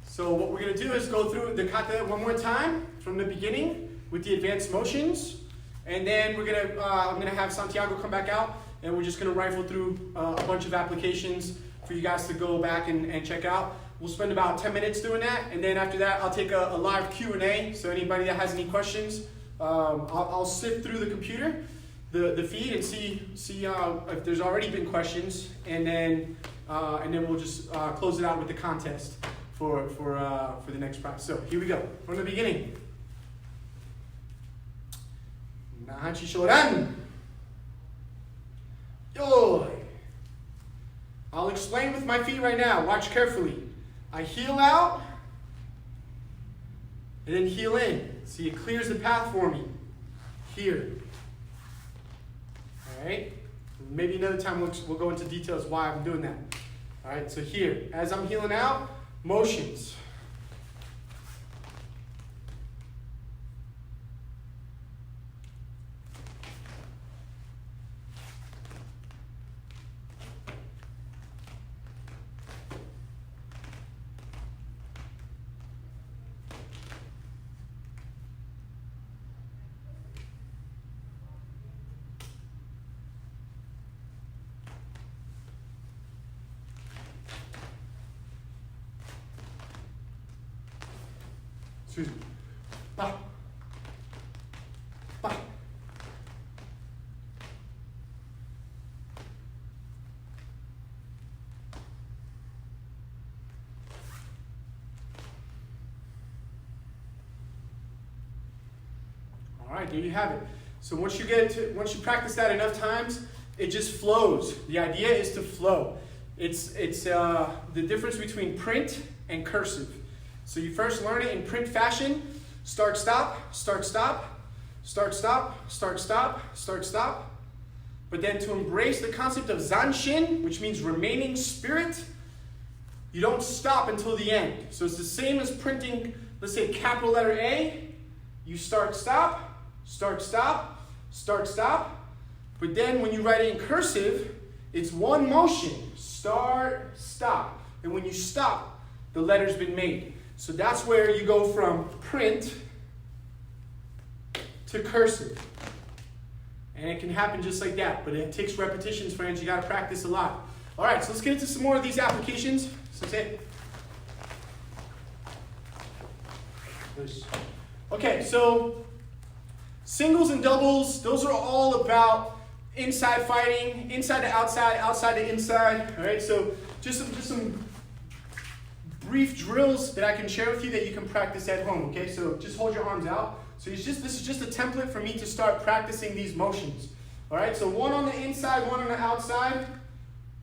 So what we're going to do is go through the kata one more time from the beginning with the advanced motions, and then we're going to, I'm going to have Santiago come back out, and we're just going to rifle through a bunch of applications for you guys to go back and check out. We'll spend about 10 minutes doing that, and then after that I'll take a live Q&A, so anybody that has any questions, I'll sift through the computer, the feed, and see if there's already been questions, and then we'll just close it out with the contest for the next prize. So here we go, from the beginning. Naihanchi Shodan. Yo. I'll explain with my feet right now. Watch carefully. I heel out, and then heel in. See, it clears the path for me. Here. All right? Maybe another time we'll go into details why I'm doing that. All right, so here, as I'm heeling out, motions. Excuse me. Bah. Bah. All right, there you have it. So once you practice that enough times, it just flows. The idea is to flow. It's the difference between print and cursive. So you first learn it in print fashion. Start, stop, start, stop, start, stop, start, stop, start, stop. But then to embrace the concept of zanshin, which means remaining spirit, you don't stop until the end. So it's the same as printing, let's say capital letter A. You start, stop, start, stop, start, stop. But then when you write it in cursive, it's one motion. Start, stop. And when you stop, the letter's been made. So that's where you go from print to cursive. And it can happen just like that, but it takes repetitions, friends. You got to practice a lot. All right, so let's get into some more of these applications. Okay, so singles and doubles, those are all about inside fighting, inside to outside, outside to inside. All right, so just some brief drills that I can share with you that you can practice at home, okay? So just hold your arms out. So this is just a template for me to start practicing these motions. All right, so one on the inside, one on the outside.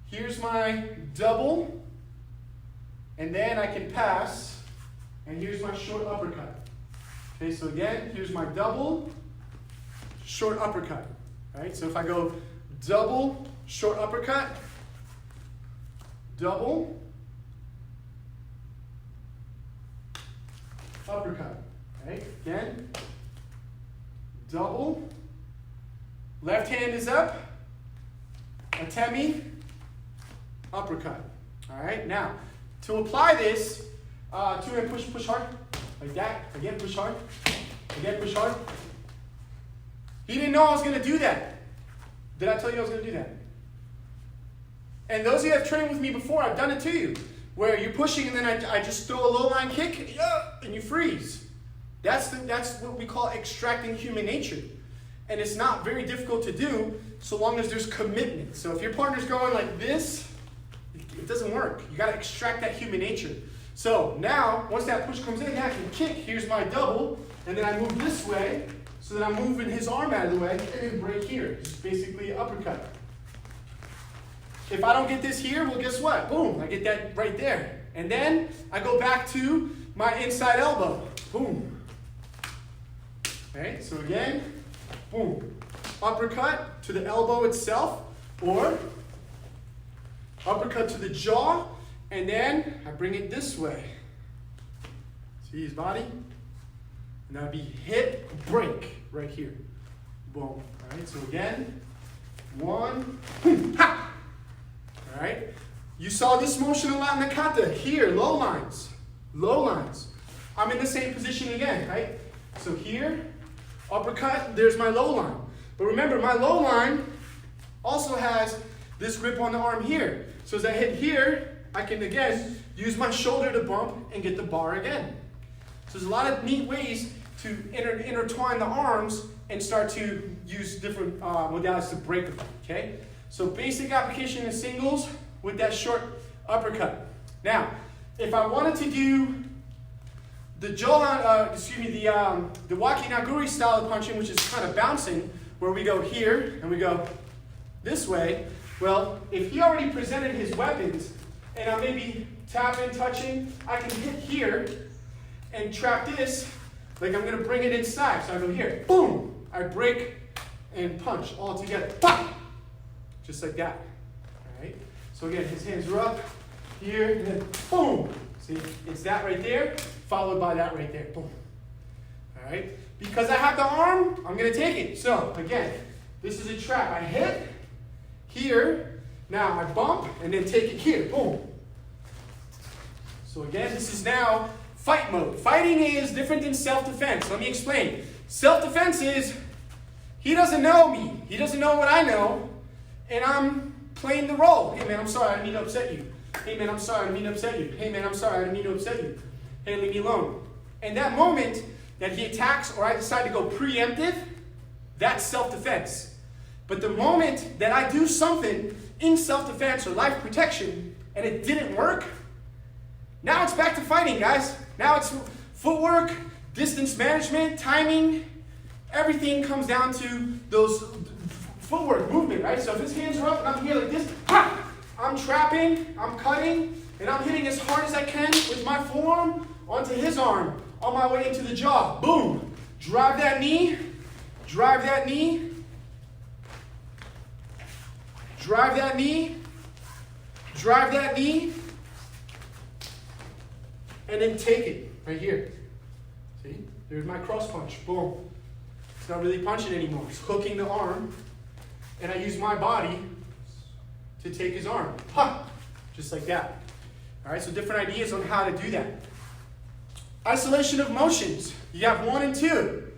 Here's my double. And then I can pass. And here's my short uppercut. Okay, so again, here's my double, short uppercut. All right, so if I go double, short uppercut, double, uppercut. Okay, again, double, left hand is up, atemi, uppercut. All right, now to apply this, push hard, like that. Again, push hard. Again, push hard. He didn't know I was going to do that. Did I tell you I was going to do that? And those of you that have trained with me before, I've done it to you. where you're pushing and then I just throw a low line kick, and you freeze. That's what we call extracting human nature. And it's not very difficult to do so long as there's commitment. So if your partner's going like this, it doesn't work. You got to extract that human nature. So now, once that push comes in, I can kick. Here's my double, and then I move this way, so that I'm moving his arm out of the way, and then break here. It's basically an uppercut. If I don't get this here, well, guess what? Boom, I get that right there. And then I go back to my inside elbow. Boom. Okay, so again, boom. Uppercut to the elbow itself, or uppercut to the jaw, and then I bring it this way. See his body? And that would be hit, break, right here. Boom. All right, so again, one, boom, ha! All right, you saw this motion a lot in the kata. Here, low lines, low lines. I'm in the same position again, right? So here, uppercut, there's my low line. But remember, my low line also has this grip on the arm here. So as I hit here, I can again use my shoulder to bump and get the bar again. So there's a lot of neat ways to intertwine the arms and start to use different modalities to break them, okay? So basic application in singles with that short uppercut. Now, if I wanted to do the the waki naguri style of punching, which is kind of bouncing, where we go here and we go this way, well, if he already presented his weapons and I'm maybe tapping, touching, I can hit here and trap this, like I'm going to bring it inside. So I go here, boom, I break and punch all together, pop! Just like that, all right? So again, his hands are up here, and then boom. See, it's that right there, followed by that right there, boom. All right? Because I have the arm, I'm gonna take it. So again, this is a trap. I hit here, now I bump, and then take it here, boom. So again, this is now fight mode. Fighting is different than self-defense. Let me explain. Self-defense is, he doesn't know me, he doesn't know what I know, and I'm playing the role. Hey man, I'm sorry, I didn't mean to upset you. Hey man, I'm sorry, I didn't mean to upset you. Hey man, I'm sorry, I didn't mean to upset you. Hey, leave me alone. And that moment that he attacks or I decide to go preemptive, that's self-defense. But the moment that I do something in self-defense or life protection and it didn't work, now it's back to fighting, guys. Now it's footwork, distance management, timing. Everything comes down to those footwork, movement, right? So if his hands are up and I'm here like this, ha! I'm trapping, I'm cutting, and I'm hitting as hard as I can with my forearm onto his arm on my way into the jaw. Boom! Drive that knee, drive that knee, drive that knee, drive that knee, and then take it right here. See? There's my cross punch. Boom. It's not really punching anymore. It's hooking the arm, and I use my body to take his arm. Ha! Just like that. All right, so different ideas on how to do that. Isolation of motions. You have 1 and 2.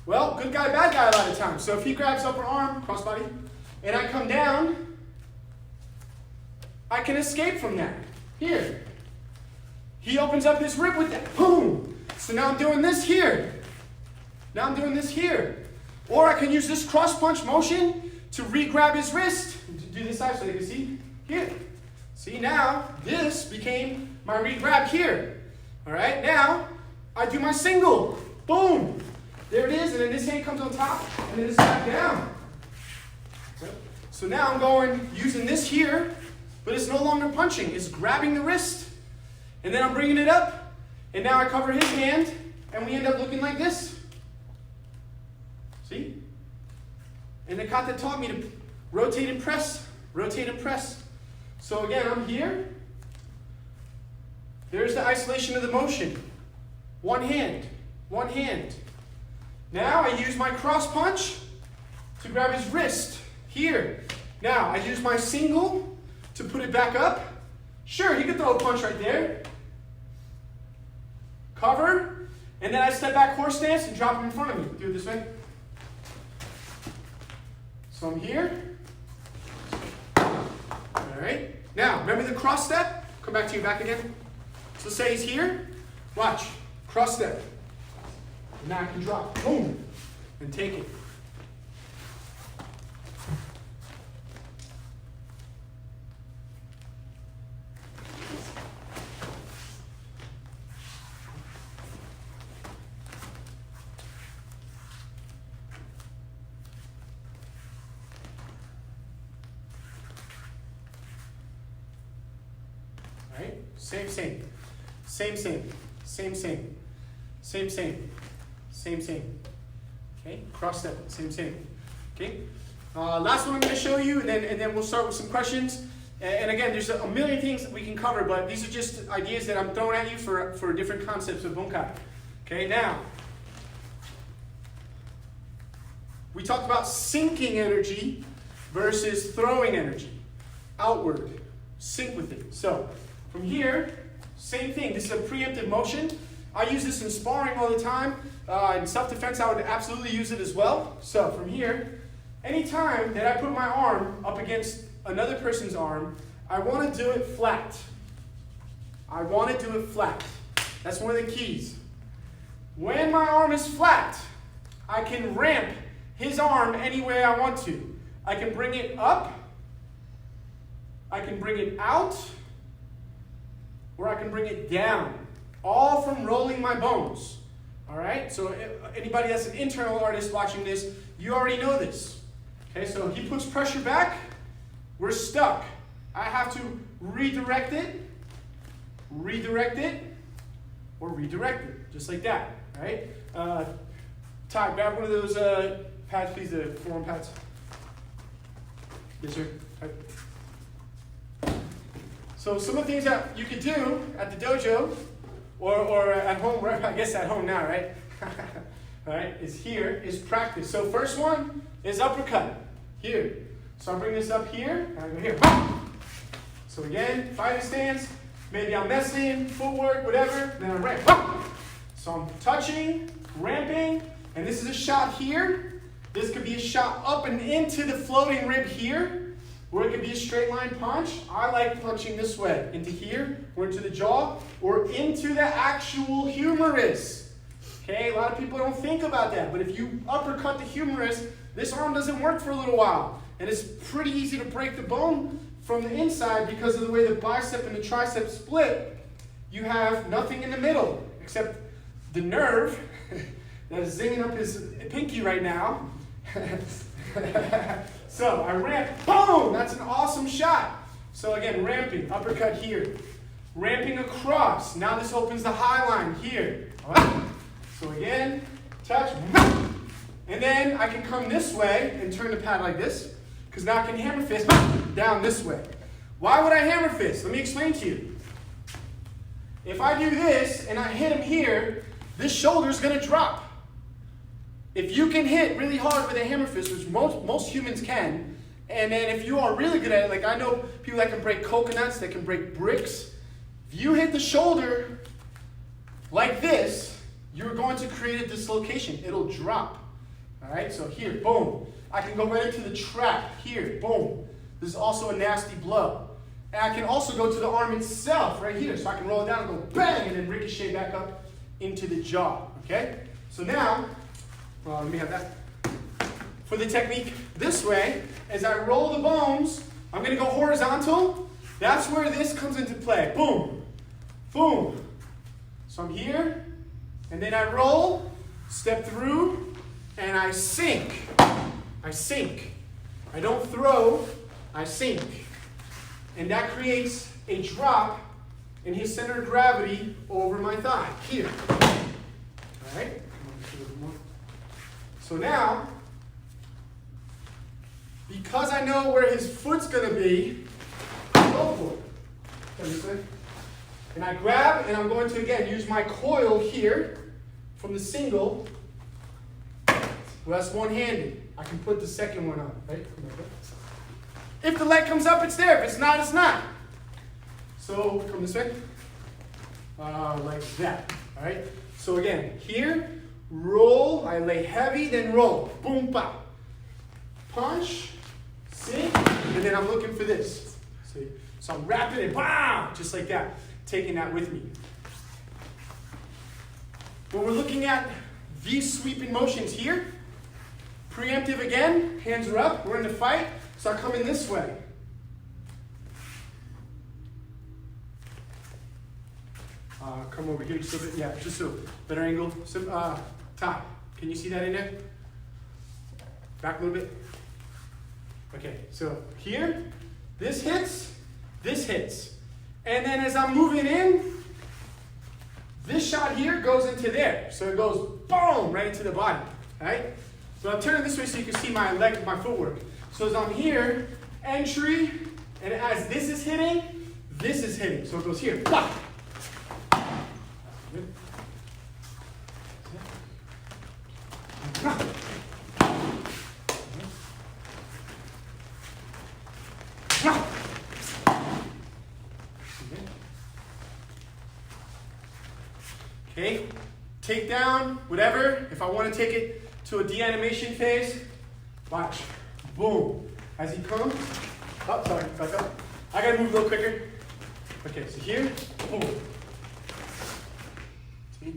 Well, good guy, bad guy a lot of times. So if he grabs upper arm, crossbody, and I come down, I can escape from that. Here. He opens up his rib with that. Boom! So now I'm doing this here. Now I'm doing this here. Or I can use this cross punch motion to re-grab his wrist. Do this side so you can see here. See, now this became my re-grab here. All right, now I do my single. Boom. There it is, and then this hand comes on top, and then this back down. Okay. So now I'm going, using this here, but it's no longer punching. It's grabbing the wrist, and then I'm bringing it up, and now I cover his hand, and we end up looking like this. See? And the kata taught me to rotate and press, rotate and press. So again, I'm here. There's the isolation of the motion. One hand, one hand. Now I use my cross punch to grab his wrist, here. Now I use my single to put it back up. Sure, you can throw a punch right there. Cover, and then I step back horse stance and drop him in front of me. Do it this way. So I'm here. All right. Now, remember the cross step? come back to your back again. So say he's here, watch, cross step. Now I can drop, boom, and take it. Right? Same. Okay, cross step, same. Okay, last one I'm going to show you, and then we'll start with some questions. And again, there's a million things that we can cover, but these are just ideas that I'm throwing at you for different concepts of bunkai. Okay, now we talked about sinking energy versus throwing energy outward. Sync with it. So from here, same thing. This is a preemptive motion. I use this in sparring all the time. In self-defense, I would absolutely use it as well. So from here, anytime that I put my arm up against another person's arm, I want to do it flat. That's one of the keys. When my arm is flat, I can ramp his arm any way I want to. I can bring it up, I can bring it out, or I can bring it down, all from rolling my bones. All right, so anybody that's an internal artist watching this, you already know this. Okay, so he puts pressure back, we're stuck. I have to redirect it, or redirect it, just like that, right? Ty, grab one of those pads, please, the forearm pads. Yes, sir. So some of the things that you could do at the dojo, or at home, I guess at home now, right? All right, is practice. So first one is uppercut, here. So I'm bringing this up here, and I go here. So again, fighting stance, maybe I'm messing, footwork, whatever, then I ramp. So I'm touching, ramping, and this is a shot here. This could be a shot up and into the floating rib here, or it could be a straight line punch. I like punching this way, into here, or into the jaw, or into the actual humerus. Okay, a lot of people don't think about that, but if you uppercut the humerus, this arm doesn't work for a little while. And it's pretty easy to break the bone from the inside because of the way the bicep and the tricep split. You have nothing in the middle, except the nerve that is zinging up his pinky right now. So I ramp, boom! That's an awesome shot. So again, ramping, uppercut here. Ramping across. Now this opens the high line here. All right. So again, touch, and then I can come this way and turn the pad like this, because now I can hammer fist down this way. Why would I hammer fist? Let me explain to you. If I do this and I hit him here, this shoulder's going to drop. If you can hit really hard with a hammer fist, which most humans can, and then if you are really good at it, like I know people that can break coconuts, that can break bricks. If you hit the shoulder like this, you're going to create a dislocation. It'll drop. All right, so here, boom. I can go right into the trap. Here, boom. This is also a nasty blow. And I can also go to the arm itself right here. So I can roll it down and go bang, and then ricochet back up into the jaw. Okay? So now, let me have that. For the technique this way, as I roll the bones, I'm going to go horizontal. That's where this comes into play. Boom. Boom. So I'm here, and then I roll, step through, and I sink. I sink. I don't throw, I sink. And that creates a drop in his center of gravity over my thigh, here. All right? So now, because I know where his foot's going to be, I go for it. And I grab, and I'm going to, again, use my coil here from the single. Well, that's one-handed. I can put the second one on, right? If the leg comes up, it's there. If it's not, it's not. So, come this way. Like that, all right? So again, here, roll, I lay heavy, then roll. Boom, pop. Punch, sink, and then I'm looking for this. So I'm wrapping it, bam, just like that, taking that with me. When we're looking at these sweeping motions here, preemptive again, hands are up, we're in the fight, so I come in this way. Come over here just a bit, yeah, just so, better angle. So, Ty, can you see that in there? Back a little bit. Okay, so here, this hits, and then as I'm moving in, this shot here goes into there. So it goes boom, right into the body, right? So I'm turning this way so you can see my leg, my footwork. So as I'm here, entry, and as this is hitting. So it goes here, blah. Okay, take down, whatever. If I want to take it to a de-animation phase, watch, boom. As he comes, oh, sorry, back up. I gotta move a little quicker. Okay, so here, boom. See?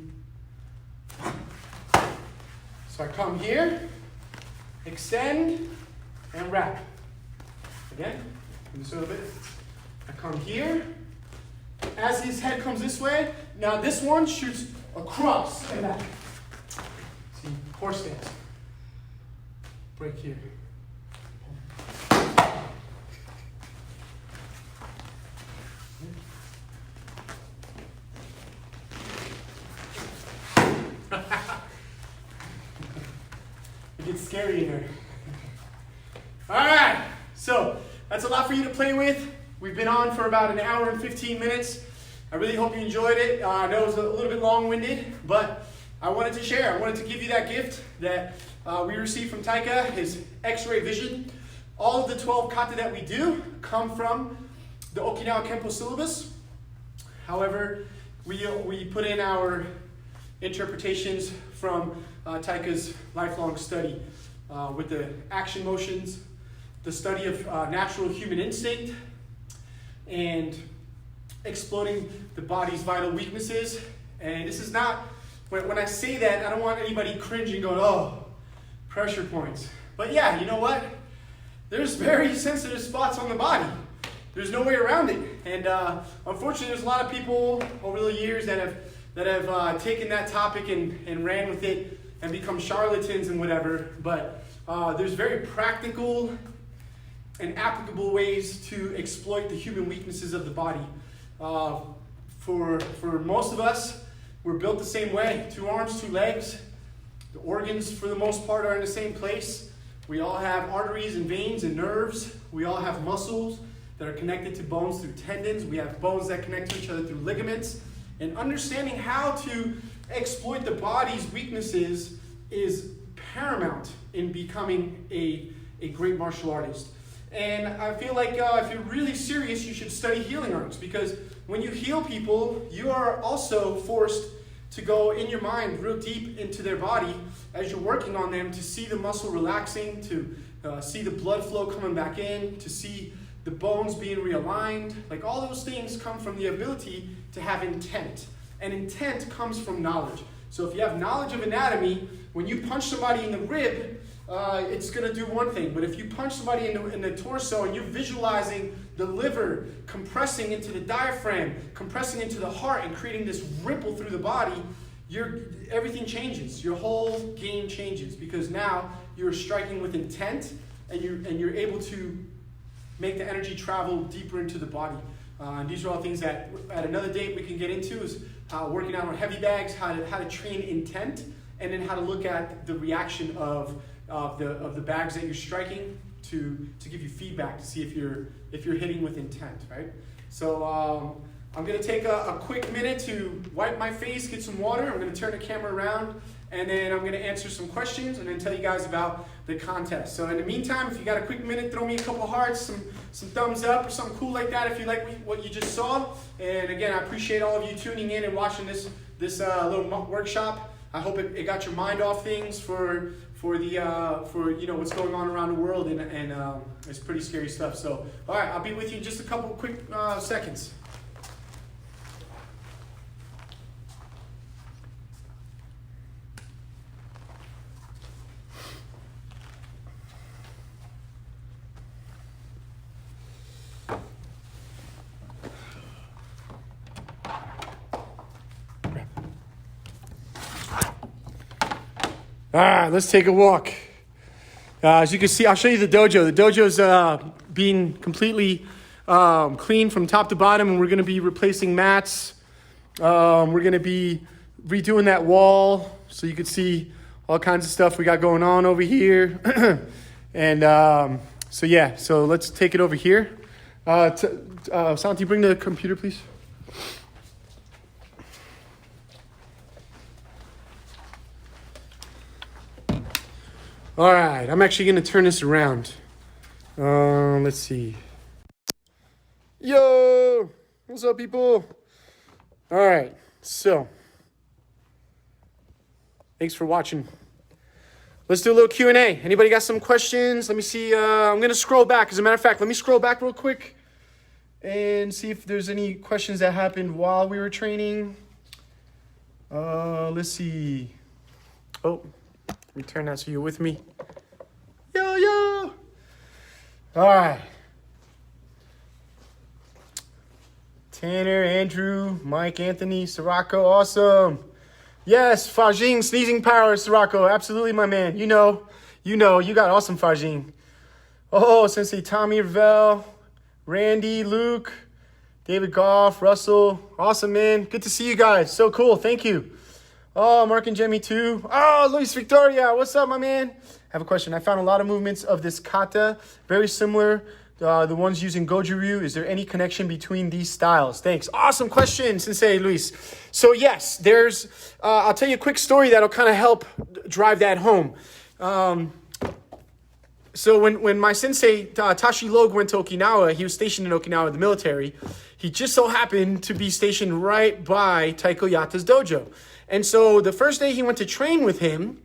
So I come here, extend, and wrap. Again, just a little bit. I come here. As his head comes this way, now this one shoots across and back. See, horse stance. Break here. It gets scary in here. All right, so that's a lot for you to play with. We've been on for about an hour and 15 minutes. I really hope you enjoyed it. I know it was a little bit long-winded, but I wanted to share. I wanted to give you that gift that we received from Taika, his X-ray vision. All of the 12 kata that we do come from the Okinawa Kempo syllabus. However, we put in our interpretations from Taika's lifelong study with the action motions, the study of natural human instinct, and exploiting the body's vital weaknesses. And this is not, when I say that, I don't want anybody cringing going, oh, pressure points. But yeah, you know what? There's very sensitive spots on the body. There's no way around it. And unfortunately, there's a lot of people over the years that have taken that topic and ran with it and become charlatans and whatever. But there's very practical and applicable ways to exploit the human weaknesses of the body. For most of us, we're built the same way. 2 arms, 2 legs. The organs, for the most part, are in the same place. We all have arteries and veins and nerves. We all have muscles that are connected to bones through tendons. We have bones that connect to each other through ligaments. And understanding how to exploit the body's weaknesses is paramount in becoming a great martial artist. And I feel like if you're really serious, you should study healing arts, because when you heal people, you are also forced to go in your mind real deep into their body as you're working on them, to see the muscle relaxing, to see the blood flow coming back in, to see the bones being realigned. Like, all those things come from the ability to have intent. And intent comes from knowledge. So if you have knowledge of anatomy, when you punch somebody in the rib, it's going to do one thing. But if you punch somebody in the torso and you're visualizing the liver compressing into the diaphragm, compressing into the heart, and creating this ripple through the body, everything changes. Your whole game changes, because now you're striking with intent, and you're able to make the energy travel deeper into the body. And these are all things that at another date we can get into, is working out on heavy bags, how to train intent, and then how to look at the reaction of the bags that you're striking to give you feedback to see if you're hitting with intent, right? So I'm going to take a quick minute to wipe my face, get some water. I'm going to turn the camera around, and then I'm going to answer some questions and then tell you guys about the contest. So in the meantime, if you got a quick minute, throw me a couple hearts, some thumbs up or something cool like that if you like what you just saw. And again, I appreciate all of you tuning in and watching this little workshop. I hope it got your mind off things for for what's going on around the world, and it's pretty scary stuff. So, all right, I'll be with you in just a couple quick seconds. All right, let's take a walk. As you can see, I'll show you the dojo. The dojo's being completely clean from top to bottom, and we're going to be replacing mats. We're going to be redoing that wall so you can see all kinds of stuff we got going on over here. And so let's take it over here. Santi, bring the computer, please. All right, I'm actually going to turn this around. Let's see. Yo, what's up, people? All right, so thanks for watching. Let's do a little Q&A. Anybody got some questions? Let me see. I'm going to scroll back. As a matter of fact, let me scroll back real quick and see if there's any questions that happened while we were training. Let's see. Oh. Let me turn that so you're with me. Yo. All right. Tanner, Andrew, Mike, Anthony, Sirocco, awesome. Yes, Fajing, sneezing power, Sirocco, absolutely, my man. You know, you got awesome Fajing. Oh, Sensei Tommy, Ravel, Randy, Luke, David Goff, Russell, awesome, man. Good to see you guys. So cool, thank you. Oh, Mark and Jemmy too. Oh, Luis Victoria, what's up, my man? I have a question. I found a lot of movements of this kata, very similar. The ones using Goju-ryu. Is there any connection between these styles? Thanks. Awesome question, Sensei Luis. So yes, there's, I'll tell you a quick story that'll kind of help drive that home. So when my sensei, Tashi Logue, went to Okinawa, he was stationed in Okinawa in the military. He just so happened to be stationed right by Taiko Yata's dojo. And so the first day he went to train with him,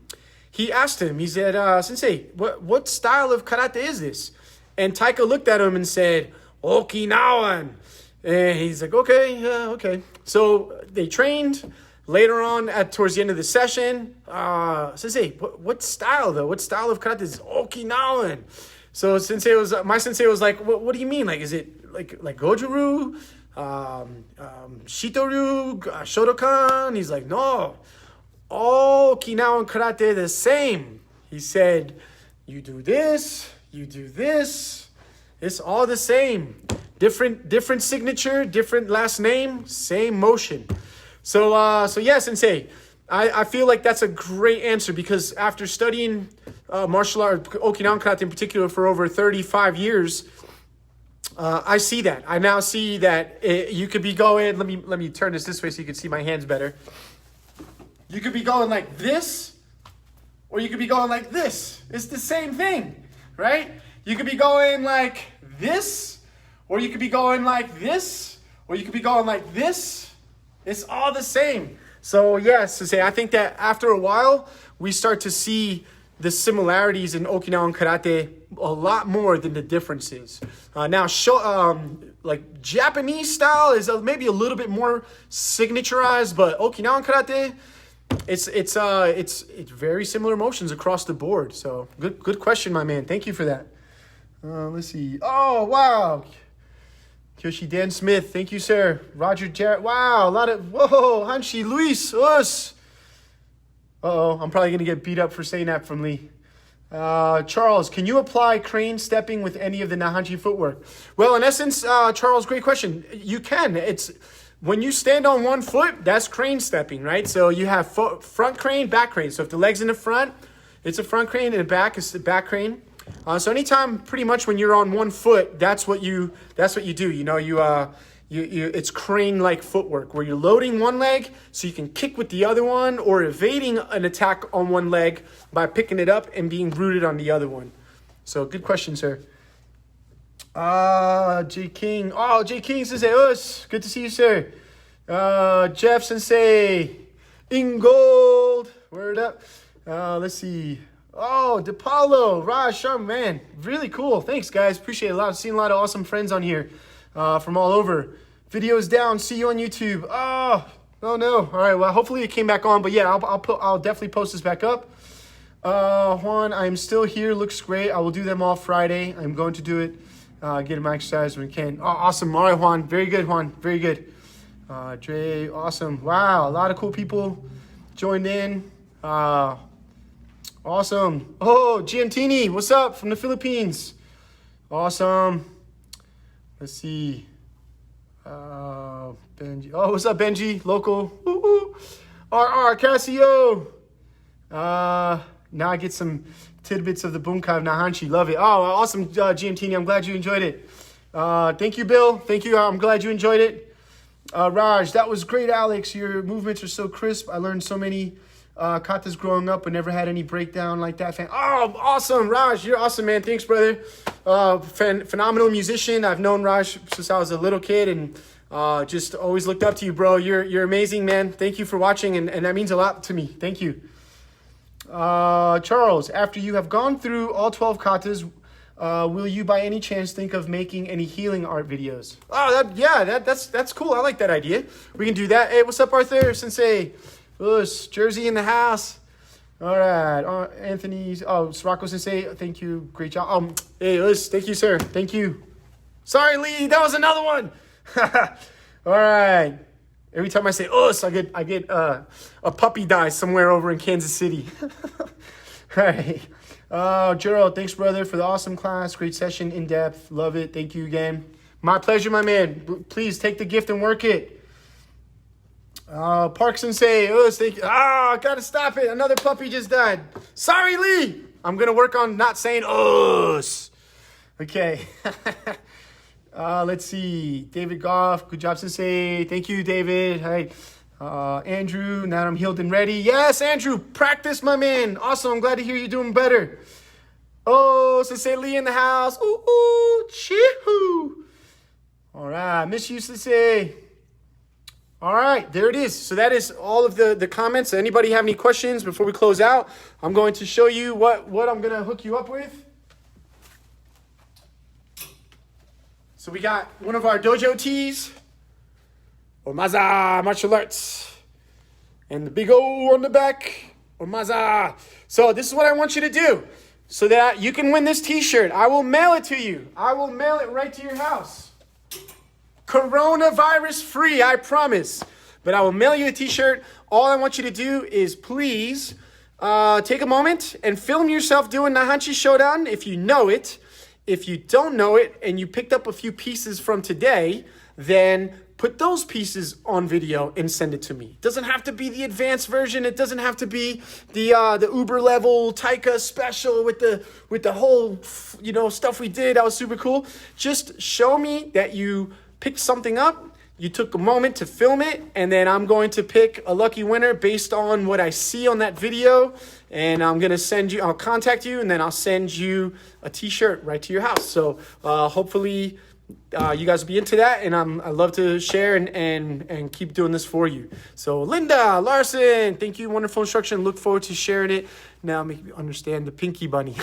he asked him, he said, Sensei, what style of karate is this? And Taiko looked at him and said, Okinawan. And he's like, okay. So they trained. Later on, towards the end of the session, Sensei, what style though? What style of karate is Okinawan? So my sensei was like, what do you mean? Like, is it like Goju-ryu? Shito-ryu, Shodokan? He's like, no, all Okinawan karate the same. He said, you do this, it's all the same. Different signature, different last name, same motion. So yeah, Sensei, I feel like that's a great answer because after studying martial art, Okinawan karate in particular, for over 35 years, I see that. I now see that you could be going, let me turn this way so you can see my hands better. You could be going like this, or you could be going like this. It's the same thing, right? You could be going like this, or you could be going like this, or you could be going like this. It's all the same. So yes, to say, I think that after a while, we start to see the similarities in Okinawan karate a lot more than the differences. Now, like Japanese style is maybe a little bit more signaturized, but Okinawan karate, it's very similar motions across the board. So good question, my man. Thank you for that. Let's see. Oh wow. Kyoshi Dan Smith, thank you, sir. Roger Jarrett, wow, a lot of, whoa, Hanshi, Luis, us. I'm probably going to get beat up for saying that from Lee. Charles, can you apply crane stepping with any of the Naihanchi footwork? Well, in essence, Charles, great question. You can. It's when you stand on one foot, that's crane stepping, right? So you have front crane, back crane. So if the leg's in the front, it's a front crane, and the back is the back crane. So anytime, pretty much when you're on one foot, that's what you do. You know, it's crane-like footwork where you're loading one leg so you can kick with the other one, or evading an attack on one leg by picking it up and being rooted on the other one. So good question, sir. J King. Oh, J King Sensei, us. Good to see you, sir. Jeff Sensei, Ingold. Word up. Let's see. Oh, DePaulo, Raj, Sharm, man, really cool. Thanks, guys. Appreciate it a lot. I've seen a lot of awesome friends on here from all over. Videos down. See you on YouTube. Oh no. All right. Well, hopefully it came back on. But yeah, I'll definitely post this back up. Juan, I'm still here. Looks great. I will do them all Friday. I'm going to do it. Get my exercise when we can. Oh, awesome. All right, Juan. Very good, Juan. Very good. Dre, awesome. Wow, a lot of cool people joined in. Awesome. Oh, GMTini, what's up from the Philippines? Awesome. Let's see. Benji. Oh, what's up, Benji? Local. Woo-hoo. RR, Casio. Now I get some tidbits of the Bunkai of Naihanchi. Love it. Oh, awesome, GMTini. I'm glad you enjoyed it. Thank you, Bill. Thank you. I'm glad you enjoyed it. Raj, that was great, Alex. Your movements are so crisp. I learned so many katas growing up, but never had any breakdown like that. Oh, awesome, Raj. You're awesome, man. Thanks, brother. Phenomenal musician. I've known Raj since I was a little kid, and just always looked up to you, bro. You're amazing, man. Thank you for watching, and that means a lot to me. Thank you. Charles, after you have gone through all 12 katas, will you by any chance think of making any healing art videos? Oh, that's cool. I like that idea. We can do that. Hey, what's up, Arthur Sensei? Us, Jersey in the house. All right, Anthony's. Oh, Sirocco Sensei, thank you. Great job. Hey, Us, thank you, sir. Thank you. Sorry, Lee, that was another one. All right. Every time I say us, I get a puppy die somewhere over in Kansas City. All right. Gerald, thanks, brother, for the awesome class. Great session, in depth. Love it. Thank you again. My pleasure, my man. Please take the gift and work it. Park Sensei, thank you. I gotta stop it. Another puppy just died. Sorry, Lee. I'm gonna work on not saying us. Okay. Let's see. David Goff, good job, Sensei. Thank you, David. Hi. Andrew, now I'm healed and ready. Yes, Andrew, practice, my man. Awesome. I'm glad to hear you're doing better. Oh, Sensei Lee in the house. Ooh, chee-hoo. All right, miss you, Sensei. All right, there it is. So that is all of the comments. Anybody have any questions before we close out? I'm going to show you what I'm going to hook you up with. So we got one of our dojo tees, Omaza Martial Arts, and the big O on the back, Omaza. So this is what I want you to do so that you can win this t-shirt. I will mail it to you. I will mail it right to your house. Coronavirus free, I promise. But I will mail you a t-shirt. All I want you to do is please take a moment and film yourself doing Naihanchi Shodan if you know it. If you don't know it and you picked up a few pieces from today, then put those pieces on video and send it to me. It doesn't have to be the advanced version. It doesn't have to be the Uber level Taika special with the whole stuff we did. That was super cool. Just show me that you picked something up, you took a moment to film it, and then I'm going to pick a lucky winner based on what I see on that video, and I'll contact you, and then I'll send you a t-shirt right to your house. So hopefully you guys will be into that, and I love to share and keep doing this for you. So Linda Larson, thank you, wonderful instruction. Look forward to sharing it. Now make me understand the Pinky Bunny.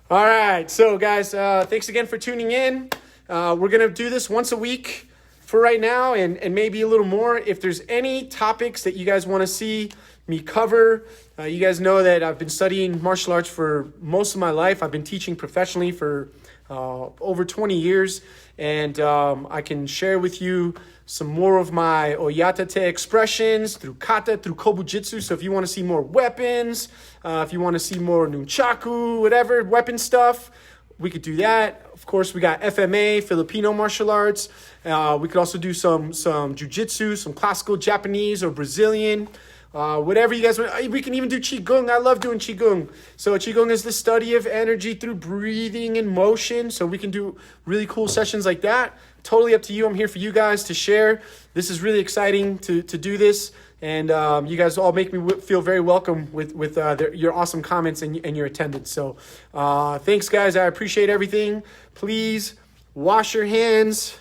All right, so guys, thanks again for tuning in. We're going to do this once a week for right now and maybe a little more. If there's any topics that you guys want to see me cover, you guys know that I've been studying martial arts for most of my life. I've been teaching professionally for over 20 years, and I can share with you some more of my Oyata Te expressions through kata, through kobujitsu. So if you want to see more weapons, if you want to see more nunchaku, whatever, weapon stuff, we could do that. Of course, we got FMA, Filipino martial arts. We could also do some jujitsu, some classical Japanese or Brazilian. Whatever you guys want. We can even do Qigong. I love doing Qigong. So Qigong is the study of energy through breathing and motion. So we can do really cool sessions like that. Totally up to you. I'm here for you guys to share. This is really exciting to do this. And you guys all make me feel very welcome with your awesome comments and your attendance. So thanks, guys. I appreciate everything. Please wash your hands.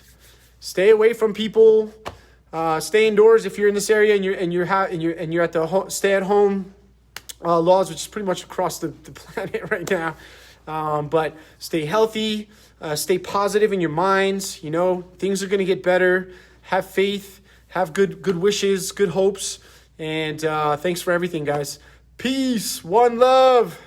Stay away from people. Stay indoors if you're in this area and you're at the stay-at-home laws, which is pretty much across the planet right now. But stay healthy, stay positive in your minds. You know, things are going to get better. Have faith, have good wishes, good hopes. And thanks for everything, guys. Peace, one love.